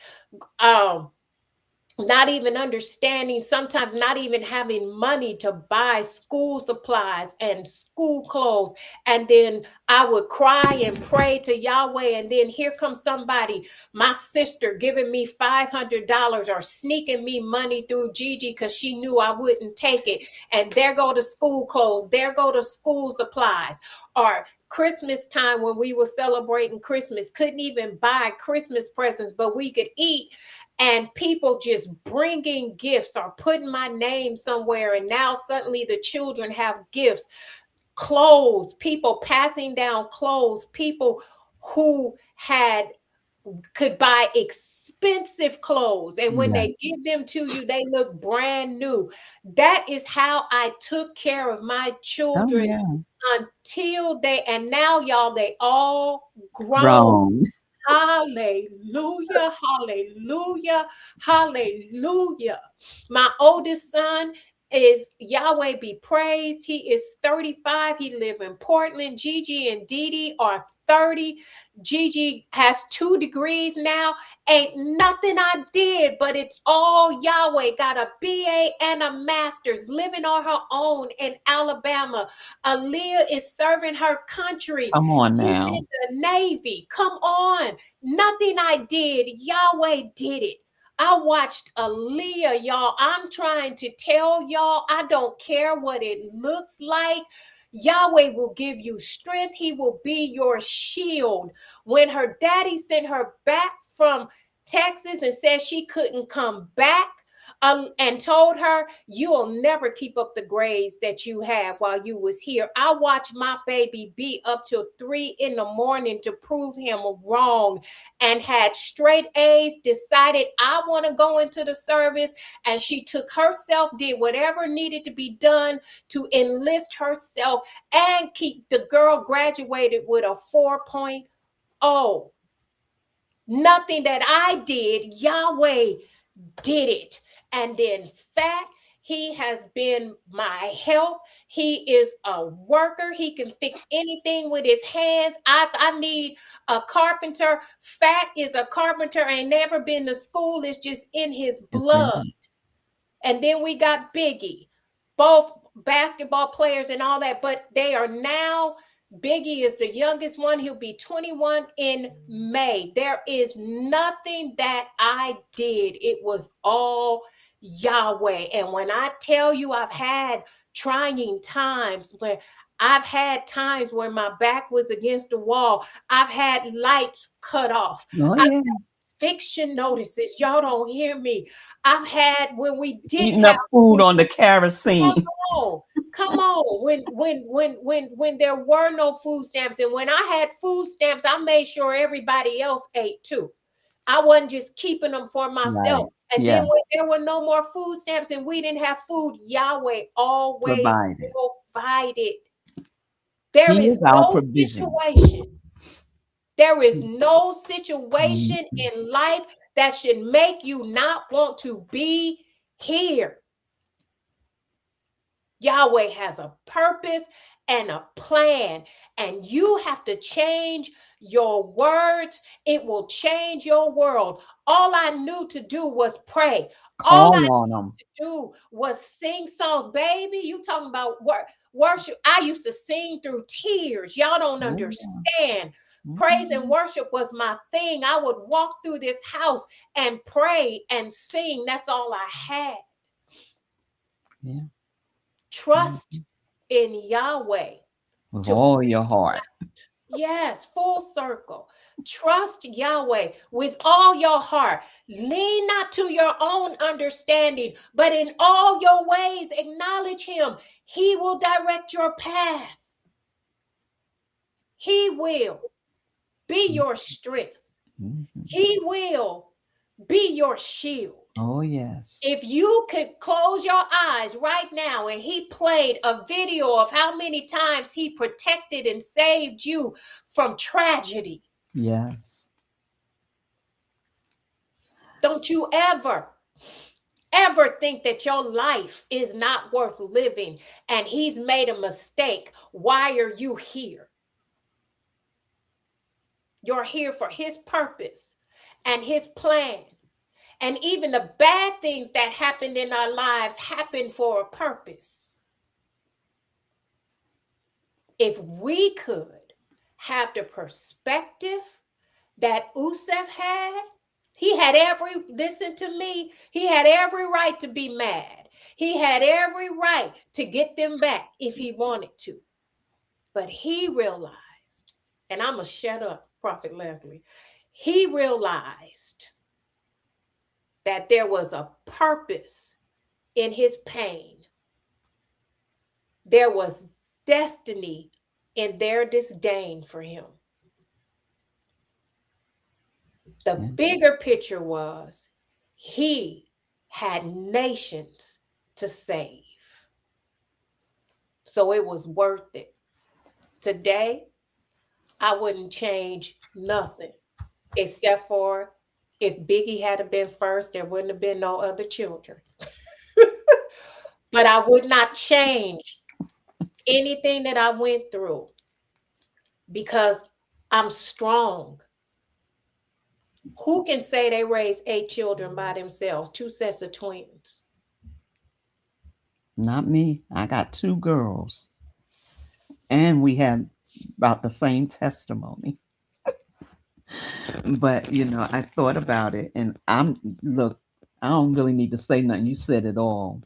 Not even understanding, sometimes not even having money to buy school supplies and school clothes. And then I would cry and pray to Yahweh. And then here comes somebody, my sister, giving me $500 or sneaking me money through Gigi because she knew I wouldn't take it. And there go the school clothes, there go the school supplies. Or Christmas time, when we were celebrating Christmas, couldn't even buy Christmas presents, but we could eat. And people just bringing gifts or putting my name somewhere. And now suddenly the children have gifts, clothes, people passing down clothes, people who could buy expensive clothes. And when they give them to you, they look brand new. That is how I took care of my children until and now y'all, they all grown. Hallelujah, hallelujah, hallelujah. My oldest son is, Yahweh be praised, he is 35. He live in Portland. Gigi and Didi are 30. Gigi has 2 degrees now. Ain't nothing I did, but it's all Yahweh. Got a BA and a master's, living on her own in Alabama. Aaliyah is serving her country. Come on She's now. in the Navy. Come on. Nothing I did, Yahweh did it. I watched Aaliyah, y'all. I'm trying to tell y'all, I don't care what it looks like. Yahweh will give you strength. He will be your shield. When her daddy sent her back from Texas and said she couldn't come back, and told her, you'll never keep up the grades that you had while you was here. I watched my baby be up till 3 a.m. to prove him wrong, and had straight A's, decided I want to go into the service. And she took herself, did whatever needed to be done to enlist herself, and keep the girl graduated with a 4.0. Nothing that I did, Yahweh did it. And then Fat, he has been my help. He is a worker. He can fix anything with his hands. I need a carpenter. Fat is a carpenter, ain't never been to school. It's just in his blood. And then we got Biggie, both basketball players and all that, but they are now, Biggie is the youngest one. He'll be 21 in May. There is nothing that I did. It was all Yahweh. And when I tell you, I've had trying times where I've had times where my back was against the wall. I've had lights cut off. I've had eviction notices. Y'all don't hear me. I've had when we didn't eating have up food on the kerosene. Come on. When there were no food stamps, and when I had food stamps, I made sure everybody else ate too. I wasn't just keeping them for myself. Right. And then when there were no more food stamps and we didn't have food, Yahweh always provided. There is no situation. There is no situation in life that should make you not want to be here. Yahweh has a purpose and a plan, and you have to change your words. It will change your world. All I knew to do was pray. All I knew to do was sing songs. Baby, you talking about worship. I used to sing through tears. Y'all don't understand. Praise and Mhm. worship was my thing. I would walk through this house and pray and sing. That's all I had. Yeah. Trust Mhm. in Yahweh With to all your heart. yes, full circle. Trust Yahweh with all your heart. Lean not to your own understanding, but in all your ways acknowledge him. He will direct your path. He will be your strength. Mhm. He will be your shield. Oh, yes. If you could close your eyes right now and he played a video of how many times he protected and saved you from tragedy, Yes. don't you ever think that your life is not worth living and he's made a mistake. Why are you here? You're here for his purpose and his plan. And even the bad things that happened in our lives happened for a purpose. If we could have the perspective that Usef had, listen to me, he had every right to be mad. He had every right to get them back if he wanted to. But he realized, and I'm going to shut up, Prophet Leslie. He realized that there was a purpose in his pain. There was destiny in their disdain for him. The Yeah. bigger picture was he had nations to save. So it was worth it. Today, I wouldn't change nothing except for if Biggie had been first, there wouldn't have been no other children. But I would not change anything that I went through because I'm strong. Who can say they raised 8 children by themselves, 2 sets of twins? Not me. I got 2 girls, and we had about the same testimony. But, I thought about it, and look, I don't really need to say nothing. You said it all.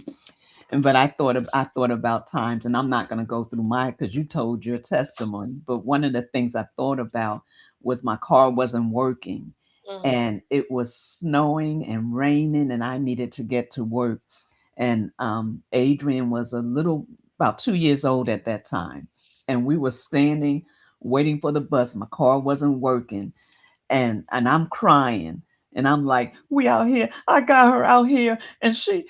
But I thought about times, and I'm not going to go through mine because you told your testimony. But one of the things I thought about was my car wasn't working, Mhm. and it was snowing and raining, and I needed to get to work. And Adrian was about 2 years old at that time, and we were standing waiting for the bus. My car wasn't working, and I'm crying, and I'm like, we out here, I got her out here, and she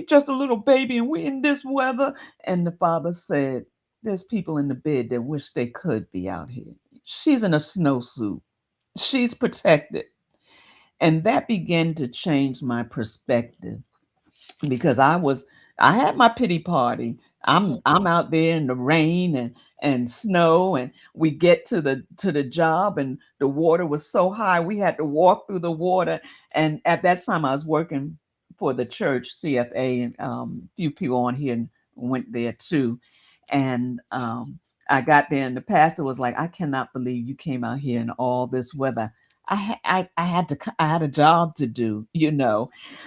just a little baby, and we in this weather. And the father said, there's people in the bed that wish they could be out here. She's in a snowsuit, she's protected. And that began to change my perspective, because I had my pity party. Mhm. I'm out there in the rain and snow, and we get to the job, and the water was so high we had to walk through the water. And at that time I was working for the church CFA, and a few people on here went there too. And I got there, and the pastor was like, I cannot believe you came out here in all this weather. I had a job to do.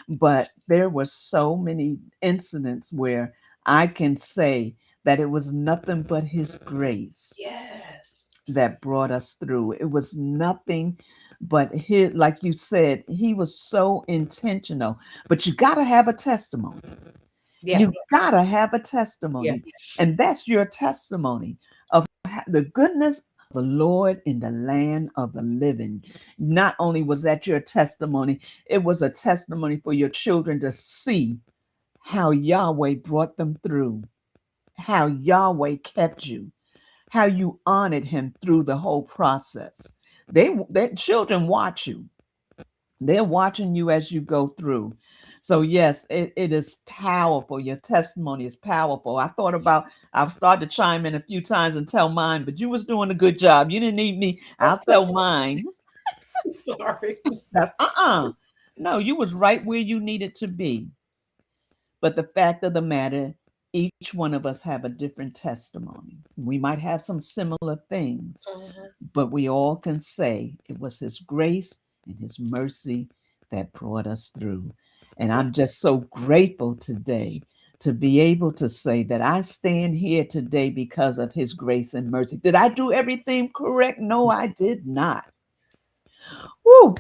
But there were so many incidents where I can say that it was nothing but his grace Yes. that brought us through. It was nothing but his, like you said, he was so intentional. But you got to have a testimony. Yeah. You got to have a Yeah. testimony. And that's your testimony of the goodness of the Lord in the land of the living. Not only was that your testimony, it was a testimony for your children to see how Yahweh brought them through, how Yahweh kept you, how you honored him through the whole process. Their children watch you. They're watching you as you go through. So yes, it is powerful. Your testimony is powerful. I've started to chime in a few times and tell mine, but you was doing a good job. You didn't need me. I'm I'll so tell mine. sorry. That's No, you was right where you needed to be. But the fact of the matter, Each one of us have a different testimony. We might have some similar things, Mhm. but we all can say it was his grace and his mercy that brought us through. And Yeah. I'm just so grateful today to be able to say that I stand here today because of his grace and mercy. Did I do everything correct? No, I did not. Woo!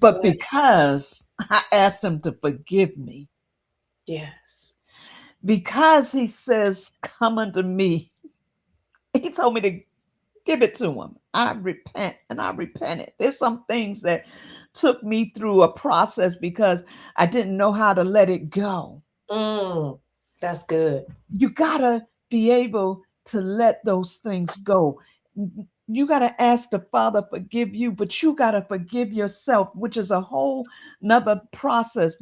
But Yeah. because I asked him to forgive me, Yes. because he says, "Come unto me," he told me to give it to him. I repent and I repented. There's some things that took me through a process because I didn't know how to let it go. Mm, that's good. You gotta be able to let those things go. You gotta ask the Father forgive you, but you gotta forgive yourself, which is a whole nother process.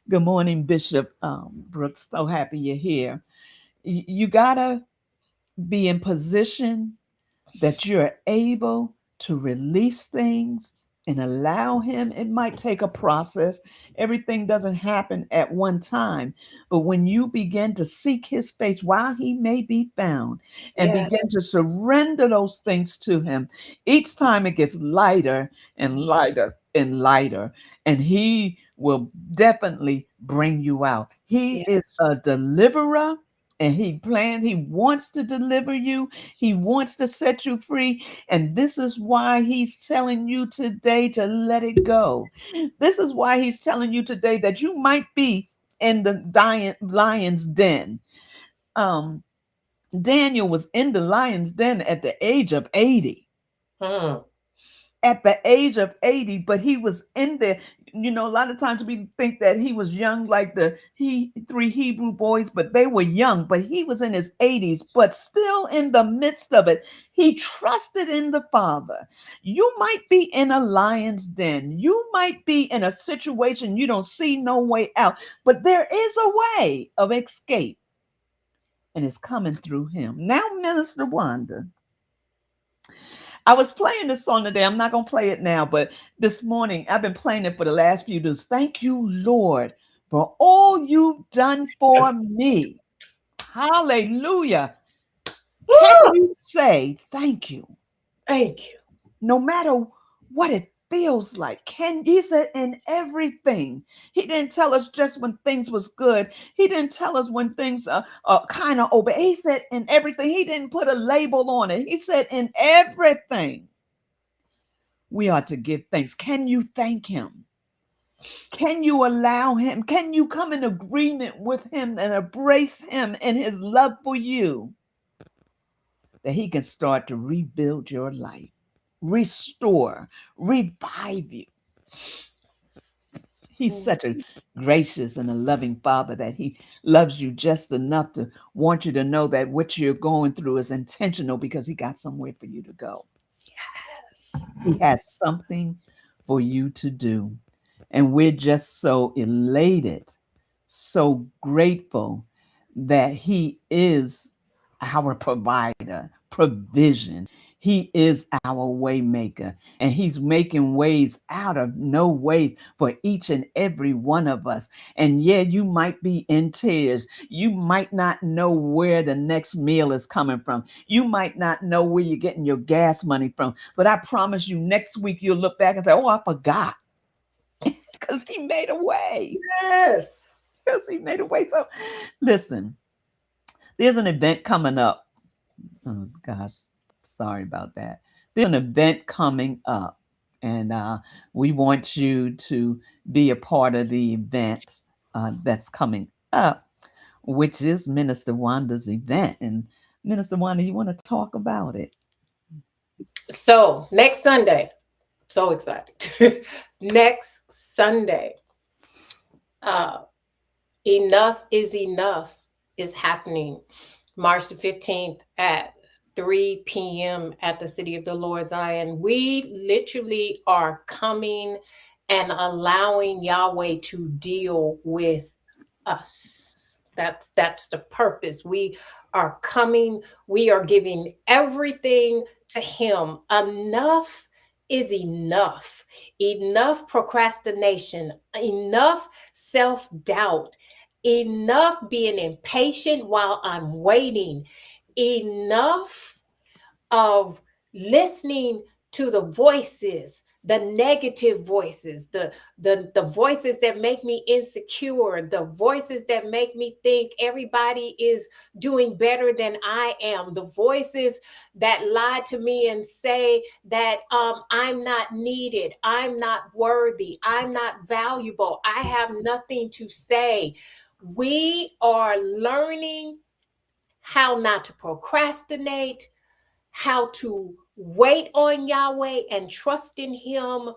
Good morning, Bishop Brooks. So happy you're here. You gotta be in position that you're able to release things and allow him. It might take a process. Everything doesn't happen at one time. But when you begin to seek his face while he may be found and Yeah. begin to surrender those things to him, each time it gets lighter and lighter and lighter. And he will definitely bring you out. He is Yes. a deliverer and he wants to deliver you. He wants to set you free. And this is why he's telling you today to let it go. This is why he's telling you today that you might be in the lion's den. Um, Daniel was in the lion's den at the age of 80. Mm, At the age of 80, but he was in there. A lot of times we think that he was young like the three Hebrew boys, but they were young, but he was in his 80s, but still in the midst of it, he trusted in the Father. You might be in a lion's den. You might be in a situation you don't see no way out, but there is a way of escape, and it's coming through him. Now, Minister Wanda, I was playing this song today. I'm not going to play it now, but this morning I've been playing it for the last few days. Thank you, Lord, for all you've done for me. Hallelujah. Can woo! you say thank you? Thank you. No matter what it feels like. He said in everything. He didn't tell us just when things was good. He didn't tell us when things are kind of over. He said in everything. He didn't put a label on it. He said in everything. We are to give thanks. Can you thank him? Can you allow him? Can you come in agreement with him and embrace him and his love for you that he can start to rebuild your life, restore, revive you? He's Mm, such a gracious and a loving father that he loves you just enough to want you to know that what you're going through is intentional because he got somewhere for you to go. yes. He has something for you to do. And we're just so elated, so grateful that He is our provider, provision. He is our waymaker, and He's making ways out of no ways for each and every one of us. And yeah, you might be in tears. You might not know where the next meal is coming from. You might not know where you're getting your gas money from. But I promise you, next week you'll look back and say, "Oh, I forgot," because He made a way. Yes. Because He made a way. So, listen, there's an event coming up. Oh gosh, sorry about that. There's an event coming up, and we want you to be a part of the event that's coming up, which is Minister Wanda's event. And Minister Wanda, you want to talk about it? So next Sunday, so excited. Next Sunday, uh, Enough is Enough is happening March the 15th at 3 p.m. at the City of the Lord Zion. We literally are coming and allowing Yahweh to deal with us. That's the purpose. We are coming, we are giving everything to him. Enough is enough. Enough procrastination, enough self-doubt, Enough being impatient while I'm waiting. Enough of listening to the voices, the negative voices, the voices that make me insecure, the voices that make me think everybody is doing better than I am, the voices that lie to me and say that I'm not needed, I'm not worthy, I'm not valuable, I have nothing to say. We are learning how not to procrastinate, how to wait on Yahweh and trust in Him.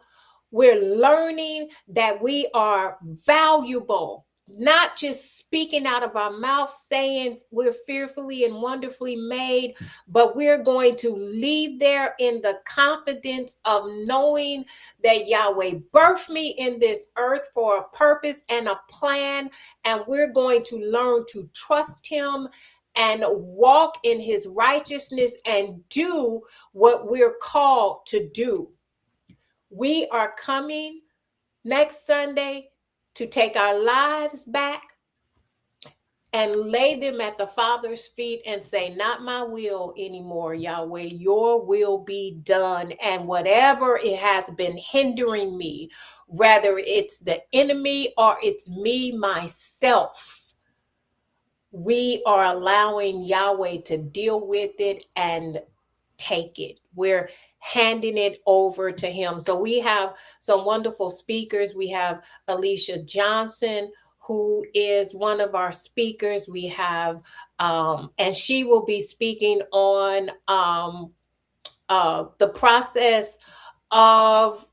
We're learning that we are valuable, not just speaking out of our mouth saying we're fearfully and wonderfully made, but we're going to leave there in the confidence of knowing that Yahweh birthed me in this earth for a purpose and a plan, and we're going to learn to trust Him and walk in His righteousness and do what we're called to do. We are coming next Sunday to take our lives back and lay them at the Father's feet and say, not my will anymore, Yahweh, your will be done. And whatever it has been hindering me, whether it's the enemy or it's me, myself, we are allowing Yahweh to deal with it and take it. We're handing it over to Him. So we have some wonderful speakers. We have Alicia Johnson, who is one of our speakers. We have, and she will be speaking on the process of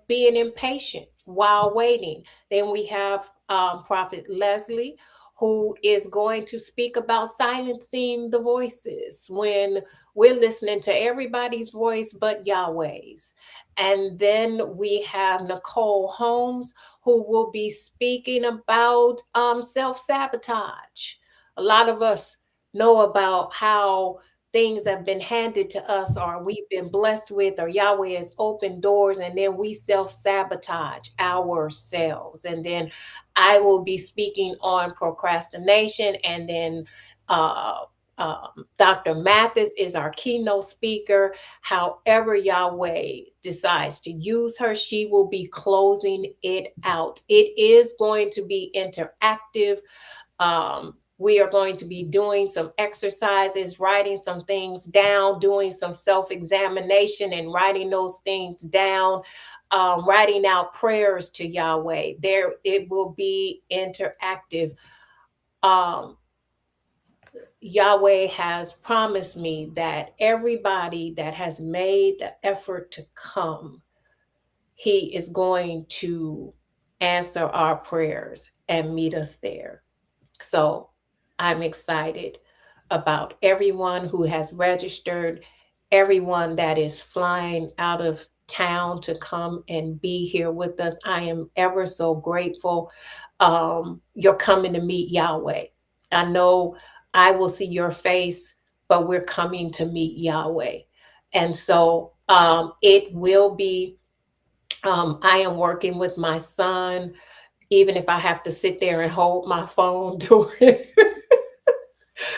being impatient while waiting. Then we have Prophet Leslie, who is going to speak about silencing the voices when we're listening to everybody's voice but Yahweh's. And then we have Nicole Holmes, who will be speaking about self-sabotage. A lot of us know about how things have been handed to us or we've been blessed with or Yahweh has opened doors, and then we self-sabotage ourselves. And then I will be speaking on procrastination, and then Dr. Mathis is our keynote speaker. However Yahweh decides to use her, she will be closing it out. It is going to be interactive. We are going to be doing some exercises, writing some things down, doing some self-examination and writing those things down, writing out prayers to Yahweh. There, it will be interactive. Yahweh has promised me that everybody that has made the effort to come, He is going to answer our prayers and meet us there. So I'm excited about everyone who has registered, everyone that is flying out of town to come and be here with us. I am ever so grateful. You're coming to meet Yahweh. I know I will see your face, but we're coming to meet Yahweh. And so it will be, I am working with my son, even if I have to sit there and hold my phone during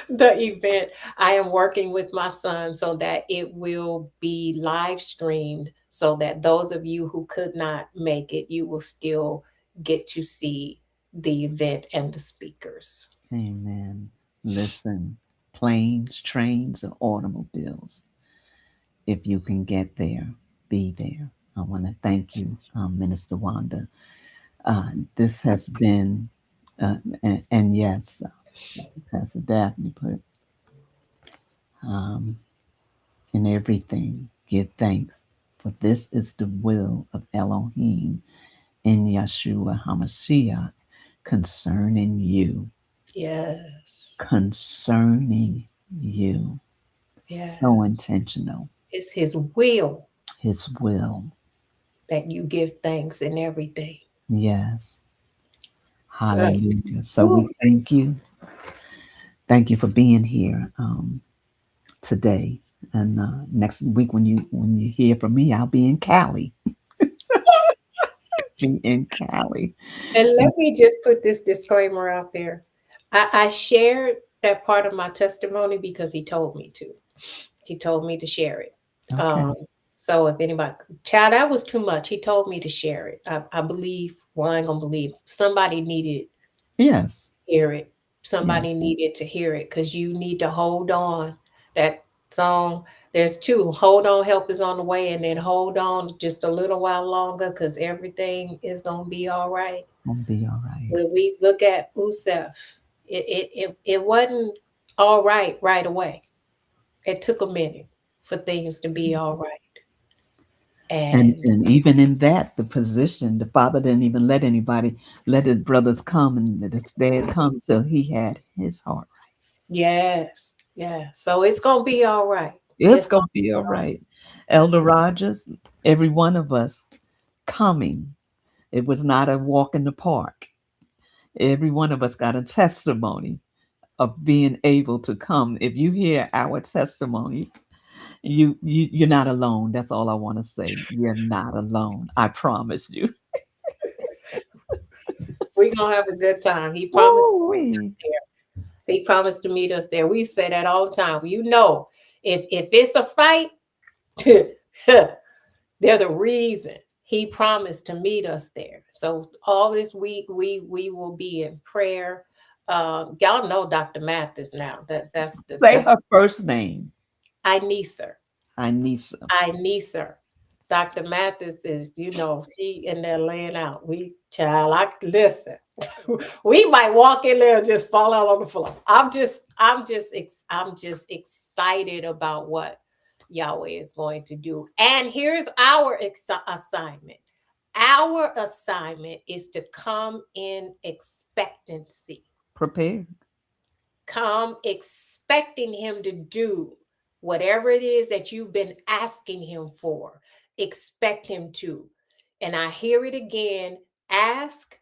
the event. I am working with my son so that it will be live streamed so that those of you who could not make it, you will still get to see the event and the speakers. Amen. Listen, planes, trains, or automobiles, if you can get there, be there. I want to thank you, Minister Wanda. This has been, and yes, Pastor Daphne put, in everything, give thanks, for this is the will of Elohim in Yeshua HaMashiach concerning you. Yes. Concerning you. Yes. So intentional. It's His will. His will. That you give thanks in everything. Yes. Hallelujah. So we thank you. Thank you for being here today. And next week when you hear from me, I'll be in Cali. be in Cali. And let me just put this disclaimer out there. I shared that part of my testimony because he told me to. He told me to share it. Okay. Um, so if anybody, child, that was too much. He told me to share it. I believe, well, I ain't gonna believe somebody needed Yes. to hear it. Yes. Somebody needed to hear it because you need to hold on. That song, there's two. Hold on, help is on the way, and then hold on just a little while longer because everything is gonna be all right. Gonna be all right. When we look at Usef, it wasn't all right away. It took a minute for things to be all right. And And even in that, the position, the father didn't even let anybody, let his brothers come and let his dad come till he had his heart. yes, yeah. So it's gonna be all right. It's It's gonna gonna be all be all right. right. It's Elder Rogers, every one of us coming. It was not a walk in the park. Every one of us got a testimony of being able to come. If you hear our testimonies, you're not alone. That's all I want to say. You're not alone. I promise you. we're gonna have a good time. Ooh-wee. He promised to meet us there. We say that all the time. You know, if it's a fight, they're the reason. He promised to meet us there. So all this week we will be in prayer. Y'all know Dr. Mathis now. Say That's her first name. I niece her. Anissa. I niece her. Dr. Mathis is, she in there laying out. We child, I listen. We might walk in there and just fall out on the floor. I'm just excited about what Yahweh is going to do. And here's our assignment. Our assignment is to come in expectancy. Prepared. Come expecting him to do whatever it is that you've been asking him for. Expect him to. And I hear it again. Ask,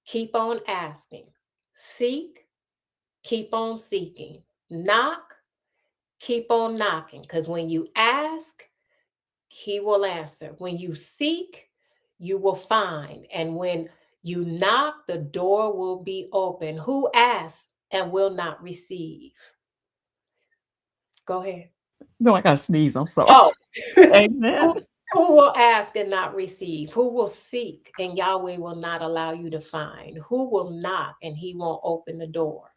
keep on asking. Seek, keep on seeking. Knock, keep on knocking. Because when you ask, he will answer. When you seek, you will find. And when you knock, the door will be open. Who asks and will not receive? Go ahead. No, I got to sneeze. I'm sorry. Oh, Amen. who, who will ask and not receive? Who will seek and Yahweh will not allow you to find? Who will knock and he won't open the door?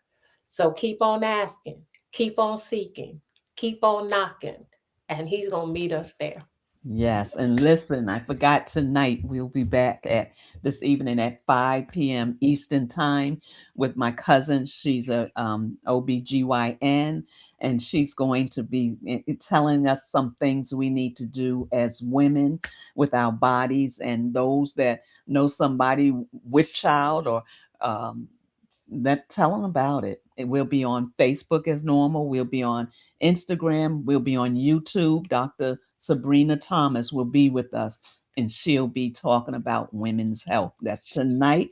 So keep on asking, keep on seeking, keep on knocking, and he's going to meet us there. Yes, and listen, I forgot tonight we'll be back at this evening at 5 p.m. Eastern time with my cousin. She's a OBGYN, and she's going to be telling us some things we need to do as women with our bodies, and those that know somebody with child or um, that tell them about it. It will be on Facebook as normal. We'll be on Instagram. We'll be on YouTube. Dr. Sabrina Thomas will be with us, and she'll be talking about women's health. That's tonight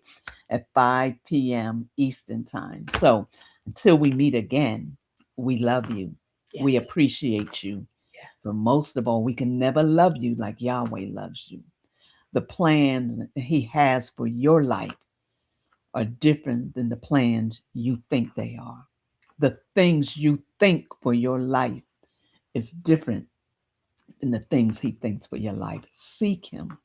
at 5 p.m. Eastern time. So until we meet again, we love you. We Yes. appreciate you. But Yes. most of all, we can never love you like Yahweh loves you. The plans He has for your life are different than the plans you think they are. The things you think for your life is different than the things he thinks for your life. Seek him.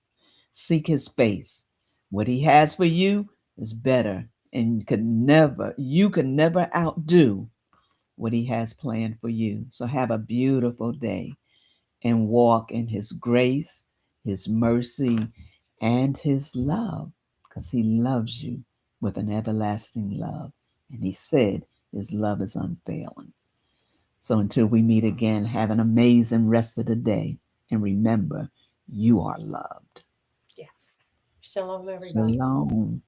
Seek his face. What he has for you is better, and you can never outdo what he has planned for you. So have a beautiful day and walk in his grace, his mercy, and his love, because he loves you with an everlasting love. And he said his love is unfailing. So until we meet again, have an amazing rest of the day. And remember, you are loved. Yes. Shalom, everybody. Shalom.